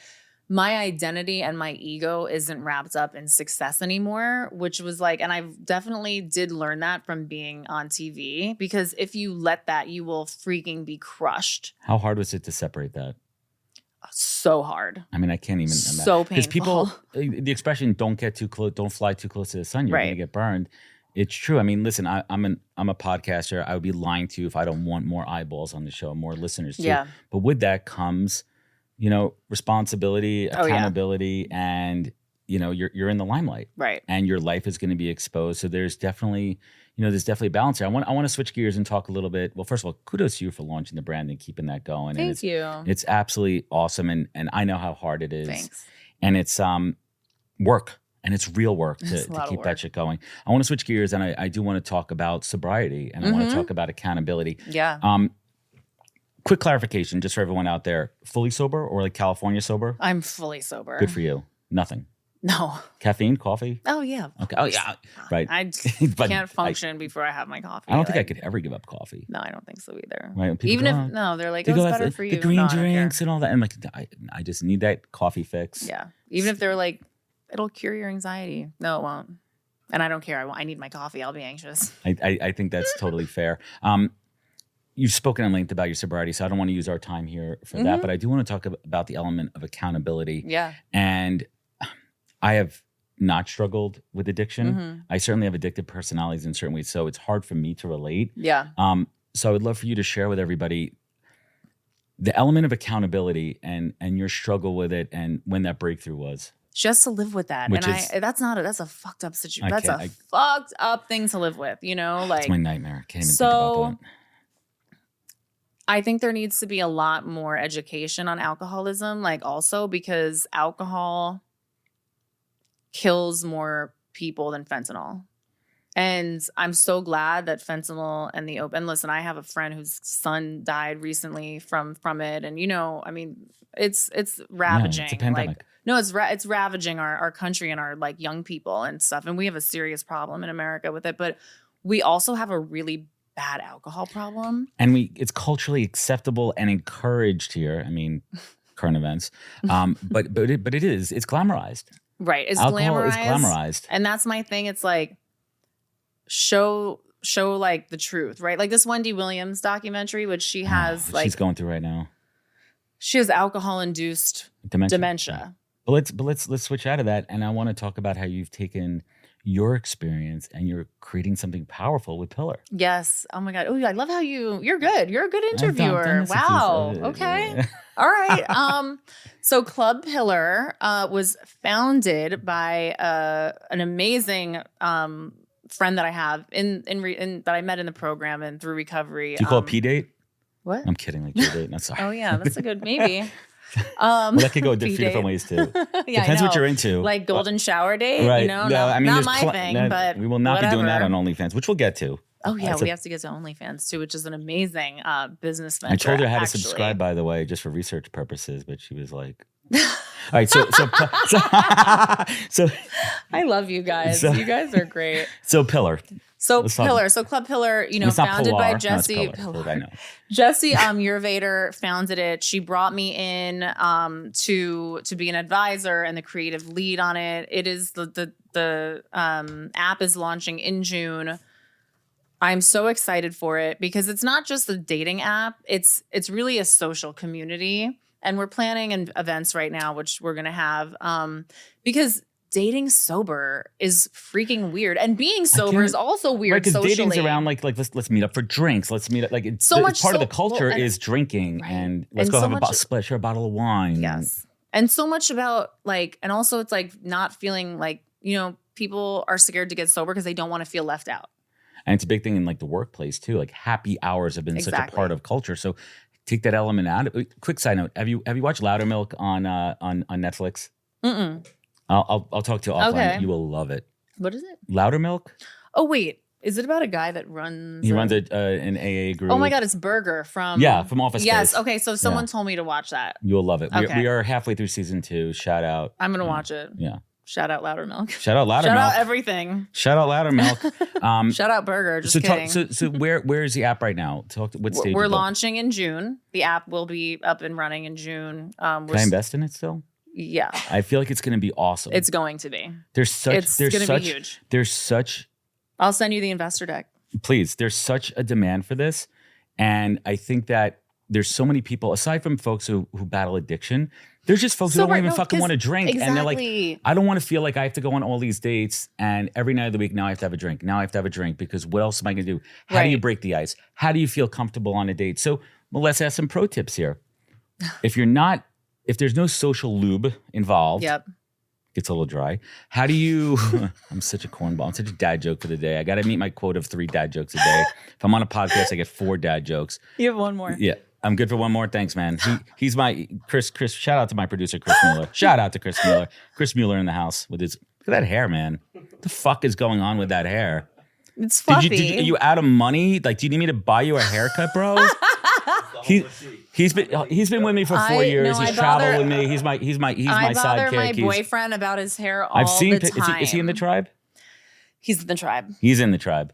identity and my ego isn't wrapped up in success anymore, which was like, and I definitely did learn that from being on TV, because if you let that, you will freaking be crushed. How hard was it to separate that? So hard. I mean, I can't even imagine. So painful. Because people, the expression "don't get too close, don't fly too close to the sun," you're going to get burned. It's true. I mean, listen, I'm a podcaster. I would be lying to you if I don't want more eyeballs on the show, more listeners too. Yeah. But with that comes, responsibility, accountability, and you're in the limelight, right? And your life is going to be exposed. So there's definitely, there's definitely a balance here. I want to switch gears and talk a little bit. Well, first of all, kudos to you for launching the brand and keeping that going. Thank you. It's absolutely awesome, and I know how hard it is. Thanks. And it's work. And it's real work to keep that shit going. I want to switch gears, and I do want to talk about sobriety, and I want to talk about accountability. Yeah. Quick clarification, just for everyone out there: fully sober or like California sober? I'm fully sober. Good for you. Nothing. No. Caffeine, coffee? Oh yeah. Okay. Oh yeah. Right. I can't function before I have my coffee. I don't think I could ever give up coffee. No, I don't think so either. Right. Even if they're like, it's better for you. The green drinks and all that. I'm like, I just need that coffee fix. Yeah. Even if they're like, it'll cure your anxiety. No, it won't. And I don't care. I need my coffee. I'll be anxious. I think that's totally fair. You've spoken at length about your sobriety, so I don't want to use our time here for that. But I do want to talk about the element of accountability. Yeah. And I have not struggled with addiction. I certainly have addictive personalities in certain ways, so it's hard for me to relate. Yeah. So I would love for you to share with everybody the element of accountability and your struggle with it, and when that breakthrough was. Just to live with that. That's a fucked up situation. That's a fucked up thing to live with, like. It's my nightmare. I can't even think about that. I think there needs to be a lot more education on alcoholism, like also because alcohol kills more people than fentanyl. And I'm so glad that fentanyl and and listen, I have a friend whose son died recently from it. And, it's ravaging. It's a pandemic. It's ravaging our country and our like young people and stuff. And we have a serious problem in America with it. But we also have a really bad alcohol problem. And it's culturally acceptable and encouraged here. Current events. But it's glamorized. Right. Alcohol is glamorized. And that's my thing. It's like, show like the truth, right? Like this Wendy Williams documentary, which she has she's going through right now. She has alcohol-induced dementia. But let's switch out of that, and I want to talk about how you've taken your experience and you're creating something powerful with Pillar. Yes. Oh my God. Oh, I love how you're good. You're a good interviewer. Wow. Okay. All right. So Club Pillar was founded by an amazing friend that I have in that I met in the program and through recovery. Do you call it P-date? What? I'm kidding. Like P-date. Not sorry. Oh yeah, that's a good maybe. Well, that could go a few different ways too. Yeah, depends what you're into. Like golden shower date, right? No, not my thing. But we will not whatever. be doing that on OnlyFans, which we'll get to. Oh yeah, we have to get to OnlyFans too, which is an amazing business venture. I told her how to subscribe, by the way, just for research purposes, but she was like, "All right, so I love you guys. You guys are great." So Pillar. So Club Pillar, founded by Jesse. I know. Jesse Urvader founded it. She brought me in to be an advisor and the creative lead on it. It is the app is launching in June. I'm so excited for it because it's not just a dating app. It's really a social community, and we're planning events right now, which we're gonna have because dating sober is freaking weird, and being sober is also weird because socially. dating's around like let's meet up for drinks. Let's meet up like it's so much part of the culture is drinking and let's go have share a bottle of wine. Yes, and so much about like, and also it's like not feeling like, you know, people are scared to get sober because they don't want to feel left out. And it's a big thing in like the workplace too. Like happy hours have been such a part of culture. So take that element out. Quick side note: Have you watched Loudermilk on Netflix? Mm-mm. I'll talk to you offline. Okay. You will love it. What is it? Loudermilk. Oh wait, is it about a guy that runs? He runs an AA group. Oh my God, it's Burger from Office Space. Yes. Okay, so someone told me to watch that. You'll love it. Okay. We are halfway through season 2. Shout out. I'm gonna watch it. Yeah. Shout out Loudermilk. Shout out Loudermilk. Shout out everything. Shout out Loudermilk. Shout out Burger. Just kidding. So where is the app right now? What stage? We're launching in June. The app will be up and running in June. Can I invest in it still? Yeah. I feel like it's going to be awesome. It's going to be. It's going to be huge. There's such. I'll send you the investor deck. Please. There's such a demand for this, and I think that there's so many people aside from folks who battle addiction. There's just folks who don't even fucking want to drink. Exactly. And they're like, I don't want to feel like I have to go on all these dates and every night of the week, now I have to have a drink. Now I have to have a drink because what else am I going to do? How do you break the ice? How do you feel comfortable on a date? So, let's ask some pro tips here. If there's no social lube involved, gets a little dry. How do you, I'm such a cornball. I'm such a dad joke for the day. I got to meet my quota of 3 dad jokes a day. If I'm on a podcast, I get 4 dad jokes. You have one more. Yeah. I'm good for one more. Thanks, man. He's my Chris. Shout out to my producer, Chris Mueller. Shout out to Chris Mueller. Chris Mueller in the house with his. Look at that hair, man. What the fuck is going on with that hair? It's fluffy. Are you out of money? Like, do you need me to buy you a haircut, bro? He's been with me for 4 years. He's traveled with me. He's my sidekick. I bother my boyfriend about his hair all the time. Is he in the tribe? He's in the tribe. He's in the tribe.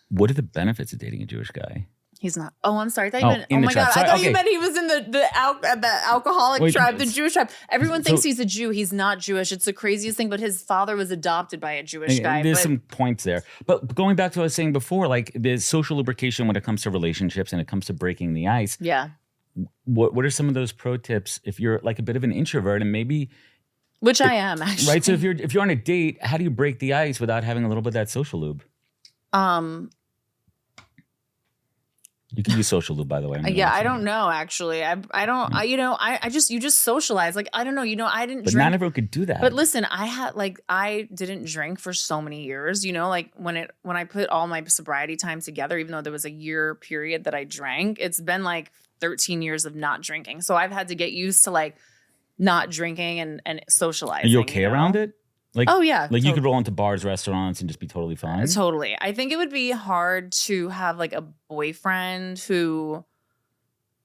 What are the benefits of dating a Jewish guy? He's not. Oh, I'm sorry. I thought you meant. Oh my God. Sorry, I thought you meant he was in the alcoholic tribe, the Jewish tribe. Everyone thinks he's a Jew. He's not Jewish. It's the craziest thing. But his father was adopted by a Jewish guy. There's some points there. But going back to what I was saying before, like there's social lubrication when it comes to relationships and it comes to breaking the ice. Yeah. What are some of those pro tips if you're like a bit of an introvert and maybe. Which I am actually. Right. So if you're on a date, how do you break the ice without having a little bit of that social lube? You can use social lube, by the way. I don't know. Actually, I don't. You just socialize. Like I don't know. I didn't. But drink. not everyone could do that. But listen, I didn't drink for so many years. You know, like when I put all my sobriety time together, even though there was a year period that I drank, it's been like 13 years of not drinking. So I've had to get used to like not drinking and socializing. Are you okay around it? Like, oh yeah, like totally. You could roll into bars, restaurants, and just be totally fine. Totally. I think it would be hard to have like a boyfriend who,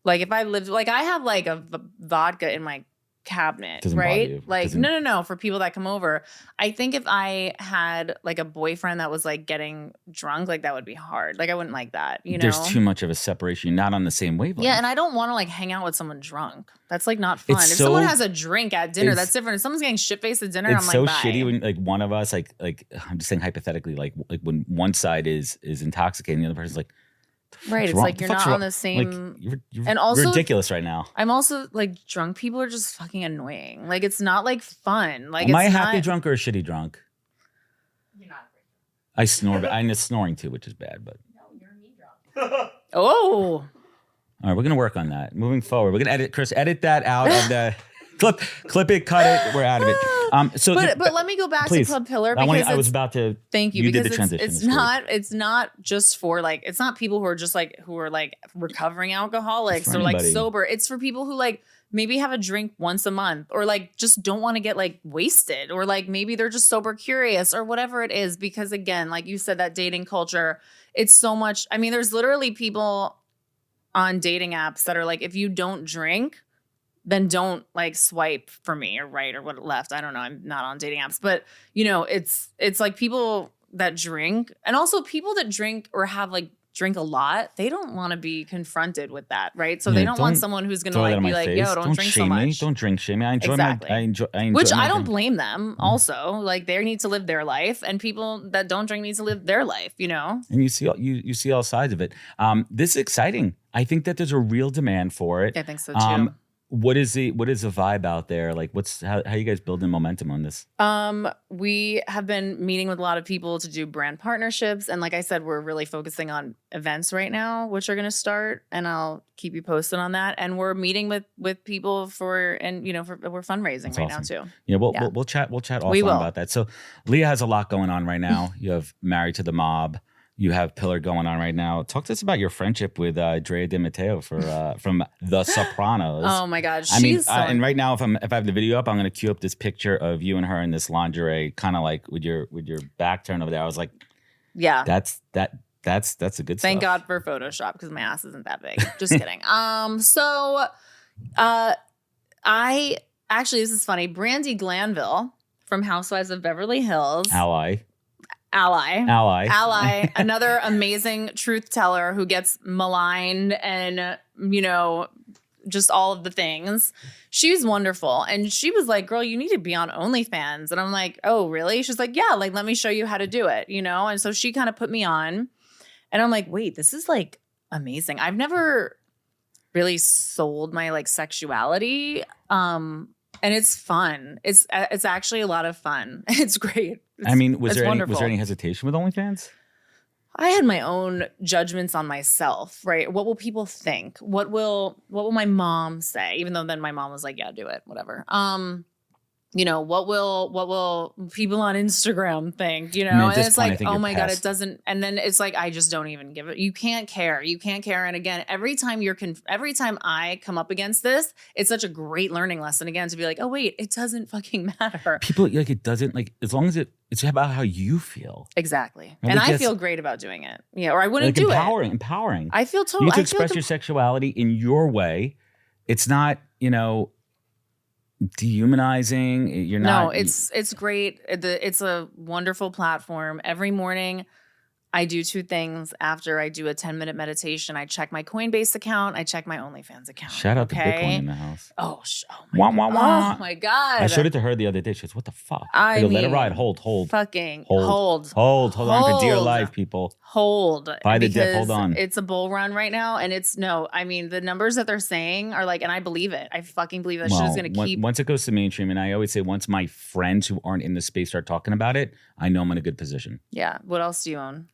like, if I lived, like, I have like a vodka in my cabinet, right? Like, no. For people that come over, I think if I had like a boyfriend that was like getting drunk, like that would be hard. Like I wouldn't like that. You know, there's too much of a separation. You're not on the same wavelength. Yeah, and I don't want to like hang out with someone drunk. That's like not fun. If someone has a drink at dinner, that's different. If someone's getting shit faced at dinner, I'm like, so bye. shitty when like one of us like I'm just saying hypothetically like when one side is intoxicating, the other person's like. Right, it's like you're not on the same. Like, you're and also ridiculous right now. I'm also like drunk people are just fucking annoying. Like it's not like fun. Like am I a happy drunk or a shitty drunk? You're not. I snore, but I'm snoring too, which is bad. But no, you're me drunk. Oh, all right, we're gonna work on that. Moving forward, we're gonna edit that out of the clip it, cut it. We're out of it. But let me go back to Club Pillar because I was about to. Thank you. You because did the transition. It's not just for like it's not people who are just like who are like recovering alcoholics or like sober. It's for people who like maybe have a drink once a month or like just don't want to get like wasted or like maybe they're just sober curious or whatever it is. Because again, like you said, that dating culture, it's so much. I mean, there's literally people on dating apps that are like, if you don't drink, then don't like swipe for me or right or what left. I don't know. I'm not on dating apps, but you know, it's like people that drink and also people that drink or have like drink a lot. They don't want to be confronted with that. Right. So they don't want someone who's going to like be like, yo, don't drink so much. Don't drink shame me. I enjoy which I don't blame them. Also, like they need to live their life and people that don't drink need to live their life, you know? And you see all sides of it. This is exciting. I think that there's a real demand for it. I think so too. what is the vibe out there? Like, how you guys building momentum on this? We have been meeting with a lot of people to do brand partnerships, and like I said, we're really focusing on events right now, which are going to start, and I'll keep you posted on that. And we're meeting with people we're fundraising That's right awesome. now too. Yeah, we'll chat offline about that. So Leah has a lot going on right now. You have Married to the Mob. You have Pillar going on right now. Talk to us about your friendship with Drea de Matteo from The Sopranos. Oh my God, and right now, if I have the video up, I'm going to cue up this picture of you and her in this lingerie, kind of like with your back turned over there. I was like, yeah, that's a good stuff. Thank God for Photoshop because my ass isn't that big. Just kidding. I actually, this is funny. Brandy Glanville from Housewives of Beverly Hills, Ally, another amazing truth teller who gets maligned and, just all of the things. She's wonderful. And she was like, girl, you need to be on OnlyFans. And I'm like, oh, really? She's like, yeah, like, let me show you how to do it, And so she kind of put me on. And I'm like, wait, this is like amazing. I've never really sold my like sexuality. And it's fun. It's actually a lot of fun. It's great. Was there any hesitation with OnlyFans? I had my own judgments on myself, right? What will people think? What will my mom say? Even though then my mom was like, yeah, do it, whatever. What will people on Instagram think, and it's like, oh my God, it doesn't. And then it's like, I just don't even give it. You can't care. And again, every time I come up against this, it's such a great learning lesson again, to be like, oh wait, it doesn't fucking matter. People like, it doesn't, like, as long as it's about how you feel. Exactly. Right? And I feel great about doing it. Yeah. Or I wouldn't do empowering. I feel totally. You can express your sexuality in your way. It's not, dehumanizing. You're not. No, it's great. It's a wonderful platform. Every morning I do two things after I do a 10-minute meditation. I check my Coinbase account. I check my OnlyFans account. Shout out to Bitcoin in the house. Oh my God. I showed it to her the other day. She goes, what the fuck? I mean, let it ride. Hold. Fucking hold on for dear life, people. Hold. Buy the dip. Hold on. It's a bull run right now. And the numbers that they're saying are like, and I believe it. I fucking believe that shit is going to keep. Once it goes to mainstream, and I always say, once my friends who aren't in the space start talking about it, I know I'm in a good position. Yeah. What else do you own?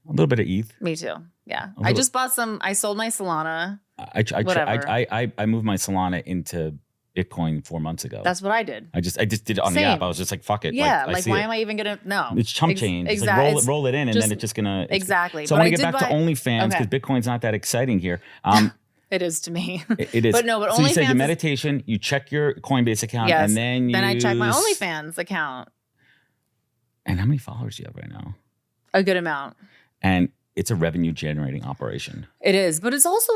A little bit of ETH. Me too. Yeah. I just bought some. I sold my Solana. I moved my Solana into Bitcoin 4 months ago. That's what I did. I just did it on the app. I was just like, fuck it. Yeah. Why am I even going to? No. It's chump change. Exactly. Like roll it in and then it's just going to. Exactly. So I want to get back to OnlyFans because Bitcoin's not that exciting here. It is to me. It is. But so you said your meditation, you check your Coinbase account, and then I check my OnlyFans account. And how many followers do you have right now? A good amount. And it's a revenue generating operation. It is, but it's also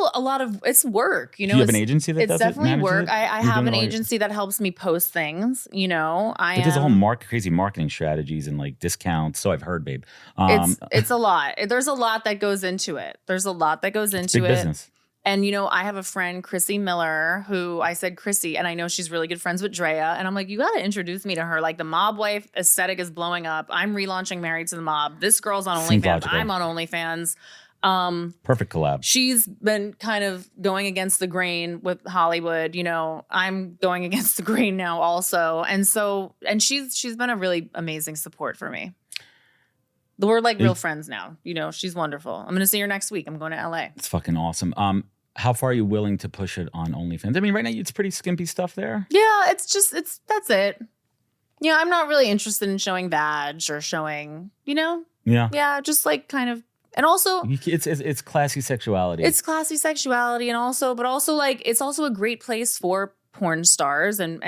it's work. Do you have an agency that does it? It's definitely work. I have an agency that helps me post things. But there's a whole crazy marketing strategies and like discounts. So I've heard, babe. It's a lot. There's a lot that goes into it. Big business. And, I have a friend, Chrissy Miller, who I said Chrissy, and I know she's really good friends with Drea. And I'm like, you got to introduce me to her. Like, the mob wife aesthetic is blowing up. I'm relaunching Married to the Mob. This girl's on OnlyFans. I'm on OnlyFans. Perfect collab. She's been kind of going against the grain with Hollywood. I'm going against the grain now also. And she's been a really amazing support for me. We're like real friends now. She's wonderful. I'm going to see her next week. I'm going to LA. It's fucking awesome. How far are you willing to push it on OnlyFans? I mean, right now it's pretty skimpy stuff there. Yeah, that's it. I'm not really interested in showing vag or showing, Yeah, just like kind of, and also it's classy sexuality. It's classy sexuality, and also like it's also a great place for porn stars and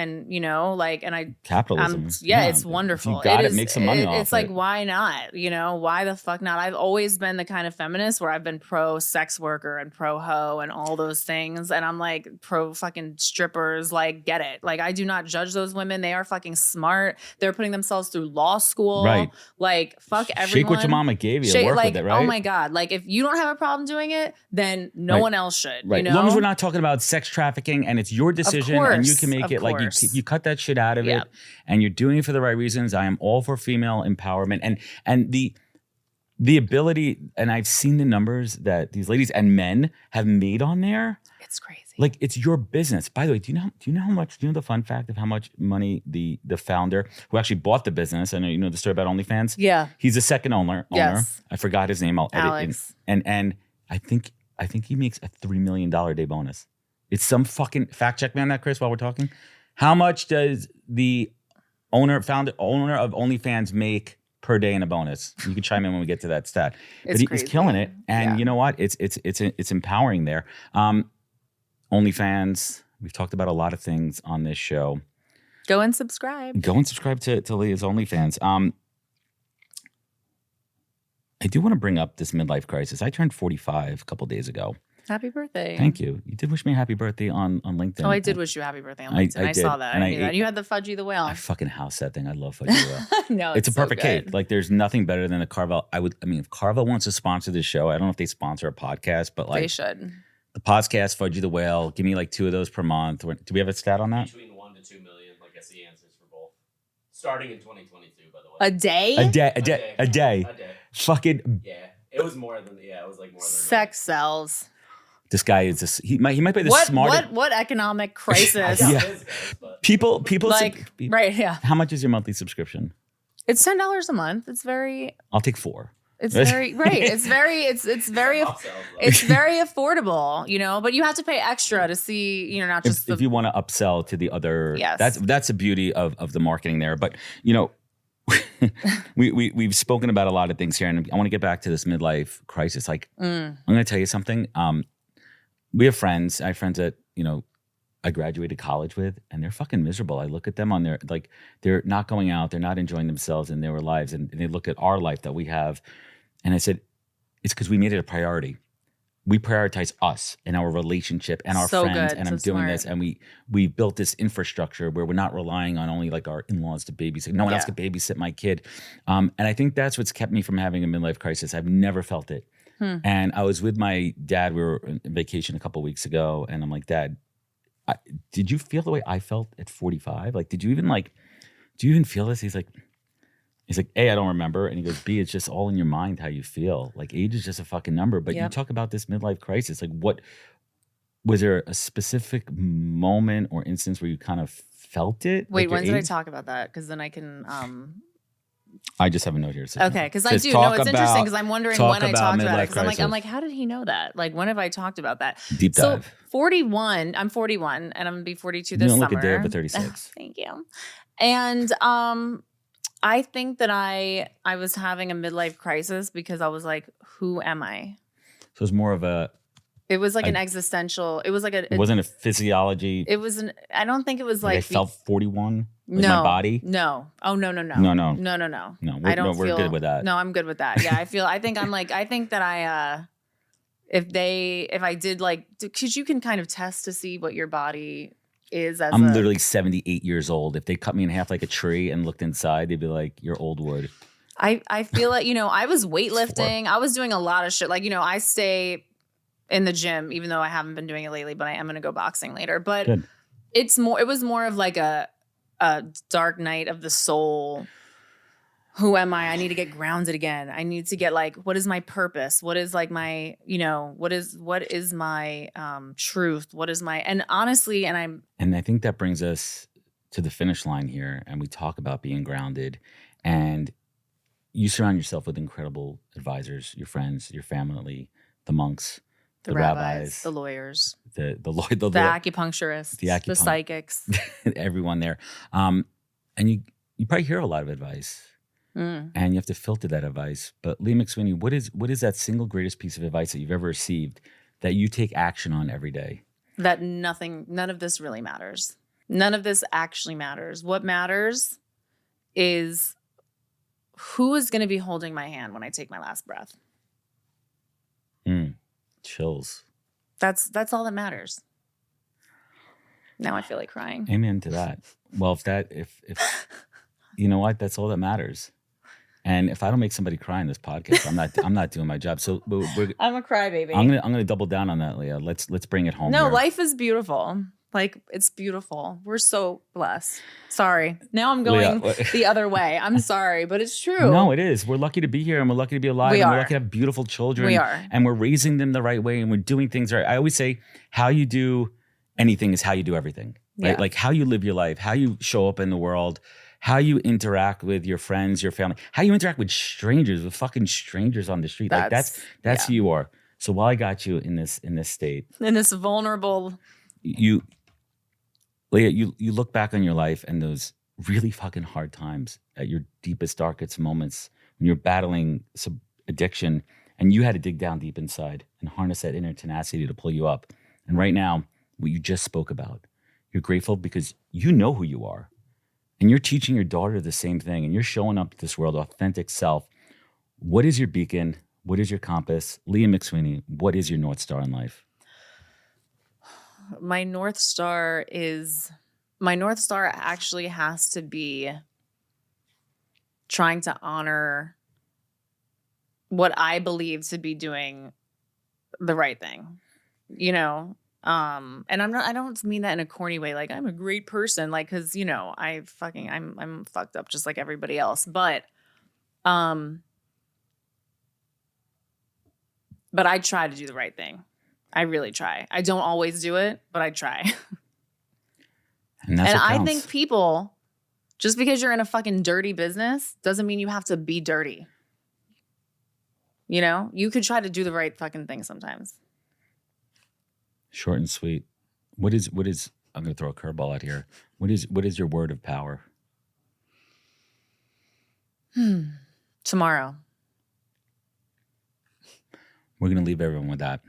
capitalism. It's wonderful. You got it. Make some money off it. It's like, why not? Why the fuck not? I've always been the kind of feminist where I've been pro sex worker and pro hoe and all those things, and I'm like pro fucking strippers. Like, get it? Like, I do not judge those women. They are fucking smart. They're putting themselves through law school. Right. Like, fuck everyone. Shake what your mama gave you. Work with it, right? Oh my God. Like, if you don't have a problem doing it, then no one else should. Right. As long as we're not talking about sex trafficking and it's your decision. And you can make it like you cut that shit out of it, and you're doing it for the right reasons. I am all for female empowerment, and the ability, and I've seen the numbers that these ladies and men have made on there. It's crazy. Like, it's your business. By the way, do you know how much? Do you know the fun fact of how much money the founder who actually bought the business? I know you know the story about OnlyFans. Yeah, he's the second owner. Yes. I forgot his name. I'll edit Alex. And I think he makes a $3 million day bonus. It's some fucking fact check me on that, Chris. While we're talking, how much does the owner of OnlyFans make per day in a bonus? You can chime in when we get to that stat. But he's killing it, and you know what? It's empowering there. OnlyFans. We've talked about a lot of things on this show. Go and subscribe. To Leah's OnlyFans. I do want to bring up this midlife crisis. I turned 45 a couple days ago. Happy birthday. Thank you. You did wish me a happy birthday on LinkedIn. Oh, I did wish you a happy birthday on LinkedIn. I saw that. I knew that. You had the Fudgy the Whale. I fucking house that thing. I love Fudgy the Whale. No, it's a perfect so cake. Like, there's nothing better than a Carvel. If Carvel wants to sponsor this show, I don't know if they sponsor a podcast, but like, they should. The podcast, Fudgy the Whale, give me like 2 of those per month. Do we have a stat on that? Between 1 to 2 million. Like, I see answers for both. Starting in 2022, by the way. A day? A day. Fucking. Yeah. It was more than. Yeah, it was like more than. Sex sells. This guy is he might be the smartest. What economic crisis? Yeah. People like right. Yeah. How much is your monthly subscription? It's $10 a month. It's very. I'll take 4. It's very right. It's very affordable, you know, but you have to pay extra to see, you know, not just if you want to upsell to the other. Yes. That's the beauty of the marketing there. But, you know, we've spoken about a lot of things here, and I want to get back to this midlife crisis. Like, I'm going to tell you something. We have friends. I have friends that, you know, I graduated college with, and they're fucking miserable. I look at them on their, like, they're not going out. They're not enjoying themselves in their lives. And they look at our life that we have. And I said, it's because we made it a priority. We prioritize us and our relationship and our friends. Good. And I'm doing this. And we built this infrastructure where we're not relying on only like our in-laws to babysit. No one else could babysit my kid. And I think that's what's kept me from having a midlife crisis. I've never felt it. And I was with my dad. We were on vacation a couple of weeks ago. And I'm like, Dad, did you feel the way I felt at 45? Like, do you even feel this? He's like, A, I don't remember. And he goes, B, it's just all in your mind how you feel. Like, age is just a fucking number. But you talk about this midlife crisis. Like, what was there a specific moment or instance where you kind of felt it? Wait, like when did I talk about that? Because then I can. I just have a note here. Okay, because I do. No, it's interesting because I'm wondering when I talked about it. Because I'm like, how did he know that? Like, when have I talked about that? Deep dive. So 41. I'm 41, and I'm gonna be 42 this summer. You don't look a day over 36. Thank you. And I think that I was having a midlife crisis because I was like, who am I? So it's more of a. It was like an existential. It was like It wasn't a physiology. It was I don't think it was like. I felt 41. No, my body. No. Oh no. No. No. I don't. We're good with that. No, I'm good with that. Yeah, I think that I. If I did like, because you can kind of test to see what your body is. I'm literally 78 years old. If they cut me in half like a tree and looked inside, they'd be like, "You're old wood." I feel like, you know, I was weightlifting. I was doing a lot of shit. Like, you know, I stay in the gym, even though I haven't been doing it lately, but I am going to go boxing later. But Good. It was more of like a dark night of the soul. Who am I? I need to get grounded again. I need to get like, what is my purpose? What is like my, you know, what is my truth? What is my, and honestly, and I think that brings us to the finish line here. And we talk about being grounded, and you surround yourself with incredible advisors, your friends, your family, the monks, the rabbis, the lawyers, the acupuncturists, the psychics, everyone there. And you probably hear a lot of advice. And you have to filter that advice. But Leah McSweeney, what is that single greatest piece of advice that you've ever received that you take action on every day? That none of this really matters. None of this actually matters. What matters is who is going to be holding my hand when I take my last breath. Chills. That's all that matters. Now I feel like crying. Amen to that. Well, if you know what, that's all that matters. And if I don't make somebody cry in this podcast, I'm not doing my job. So I'm a crybaby. I'm gonna double down on that, Leah. Let's bring it home. No, here. life is beautiful. Like, it's beautiful. We're so blessed. Sorry. Now I'm going the other way. I'm sorry, but it's true. No, it is. We're lucky to be here and we're lucky to be alive. We're lucky to have beautiful children. We are. And we're raising them the right way and we're doing things right. I always say how you do anything is how you do everything. Right? Yeah. Like how you live your life, how you show up in the world, how you interact with your friends, your family, how you interact with strangers, with fucking strangers on the street. That's who you are. So while I got you in this state. In this vulnerable. Leah, you look back on your life and those really fucking hard times at your deepest, darkest moments when you're battling some addiction and you had to dig down deep inside and harness that inner tenacity to pull you up. And right now, what you just spoke about, you're grateful because you know who you are. And you're teaching your daughter the same thing and you're showing up to this world, authentic self. What is your beacon? What is your compass? Leah McSweeney, what is your North Star in life? My North Star actually has to be trying to honor what I believe to be doing the right thing, you know? And I don't mean that in a corny way. Like I'm a great person, like, cause you know, I'm fucked up just like everybody else. But I try to do the right thing. I really try. I don't always do it, but I try. And I think people, just because you're in a fucking dirty business doesn't mean you have to be dirty. You know, you could try to do the right fucking thing sometimes. Short and sweet. What is I'm going to throw a curveball out here. What is your word of power? Tomorrow. We're going to leave everyone with that.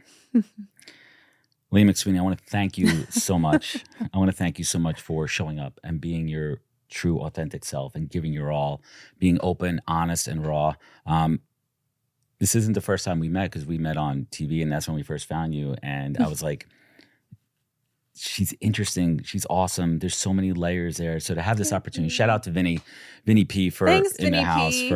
Leah McSweeney, I want to thank you so much. I want to thank you so much for showing up and being your true, authentic self and giving your all, being open, honest, and raw. This isn't the first time we met because we met on TV and that's when we first found you. And I was like, she's interesting. She's awesome. There's so many layers there. So to have this opportunity, shout out to Vinny P Thanks, in the Vinny house P.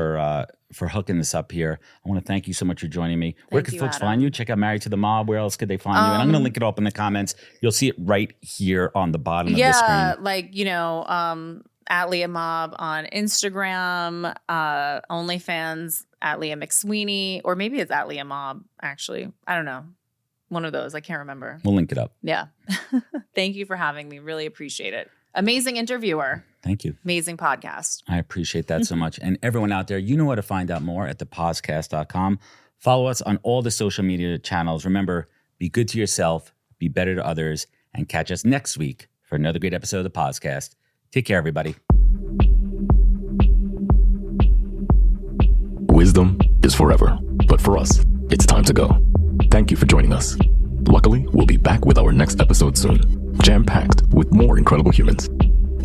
for hooking this up here. I want to thank you so much for joining me. Where could folks find you? Check out Married to the Mob. Where else could they find you? And I'm going to link it up in the comments. You'll see it right here on the bottom of the screen. Yeah, like, you know, at Leah Mob on Instagram, OnlyFans at Leah McSweeney, or maybe it's at Leah Mob, actually. I don't know. One of those. I can't remember. We'll link it up. Yeah. Thank you for having me. Really appreciate it. Amazing interviewer. Thank you. Amazing podcast. I appreciate that so much. And everyone out there, you know how to find out more at thepodcast.com. Follow us on all the social media channels. Remember, be good to yourself, be better to others, and catch us next week for another great episode of the podcast. Take care, everybody. Wisdom is forever, but for us, it's time to go. Thank you for joining us. Luckily, we'll be back with our next episode soon, jam-packed with more incredible humans.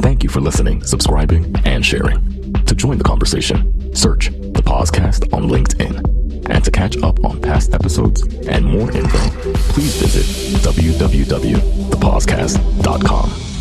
Thank you for listening, subscribing, and sharing. To join the conversation, search The Podcast on LinkedIn. And to catch up on past episodes and more info, please visit www.thepodcast.com.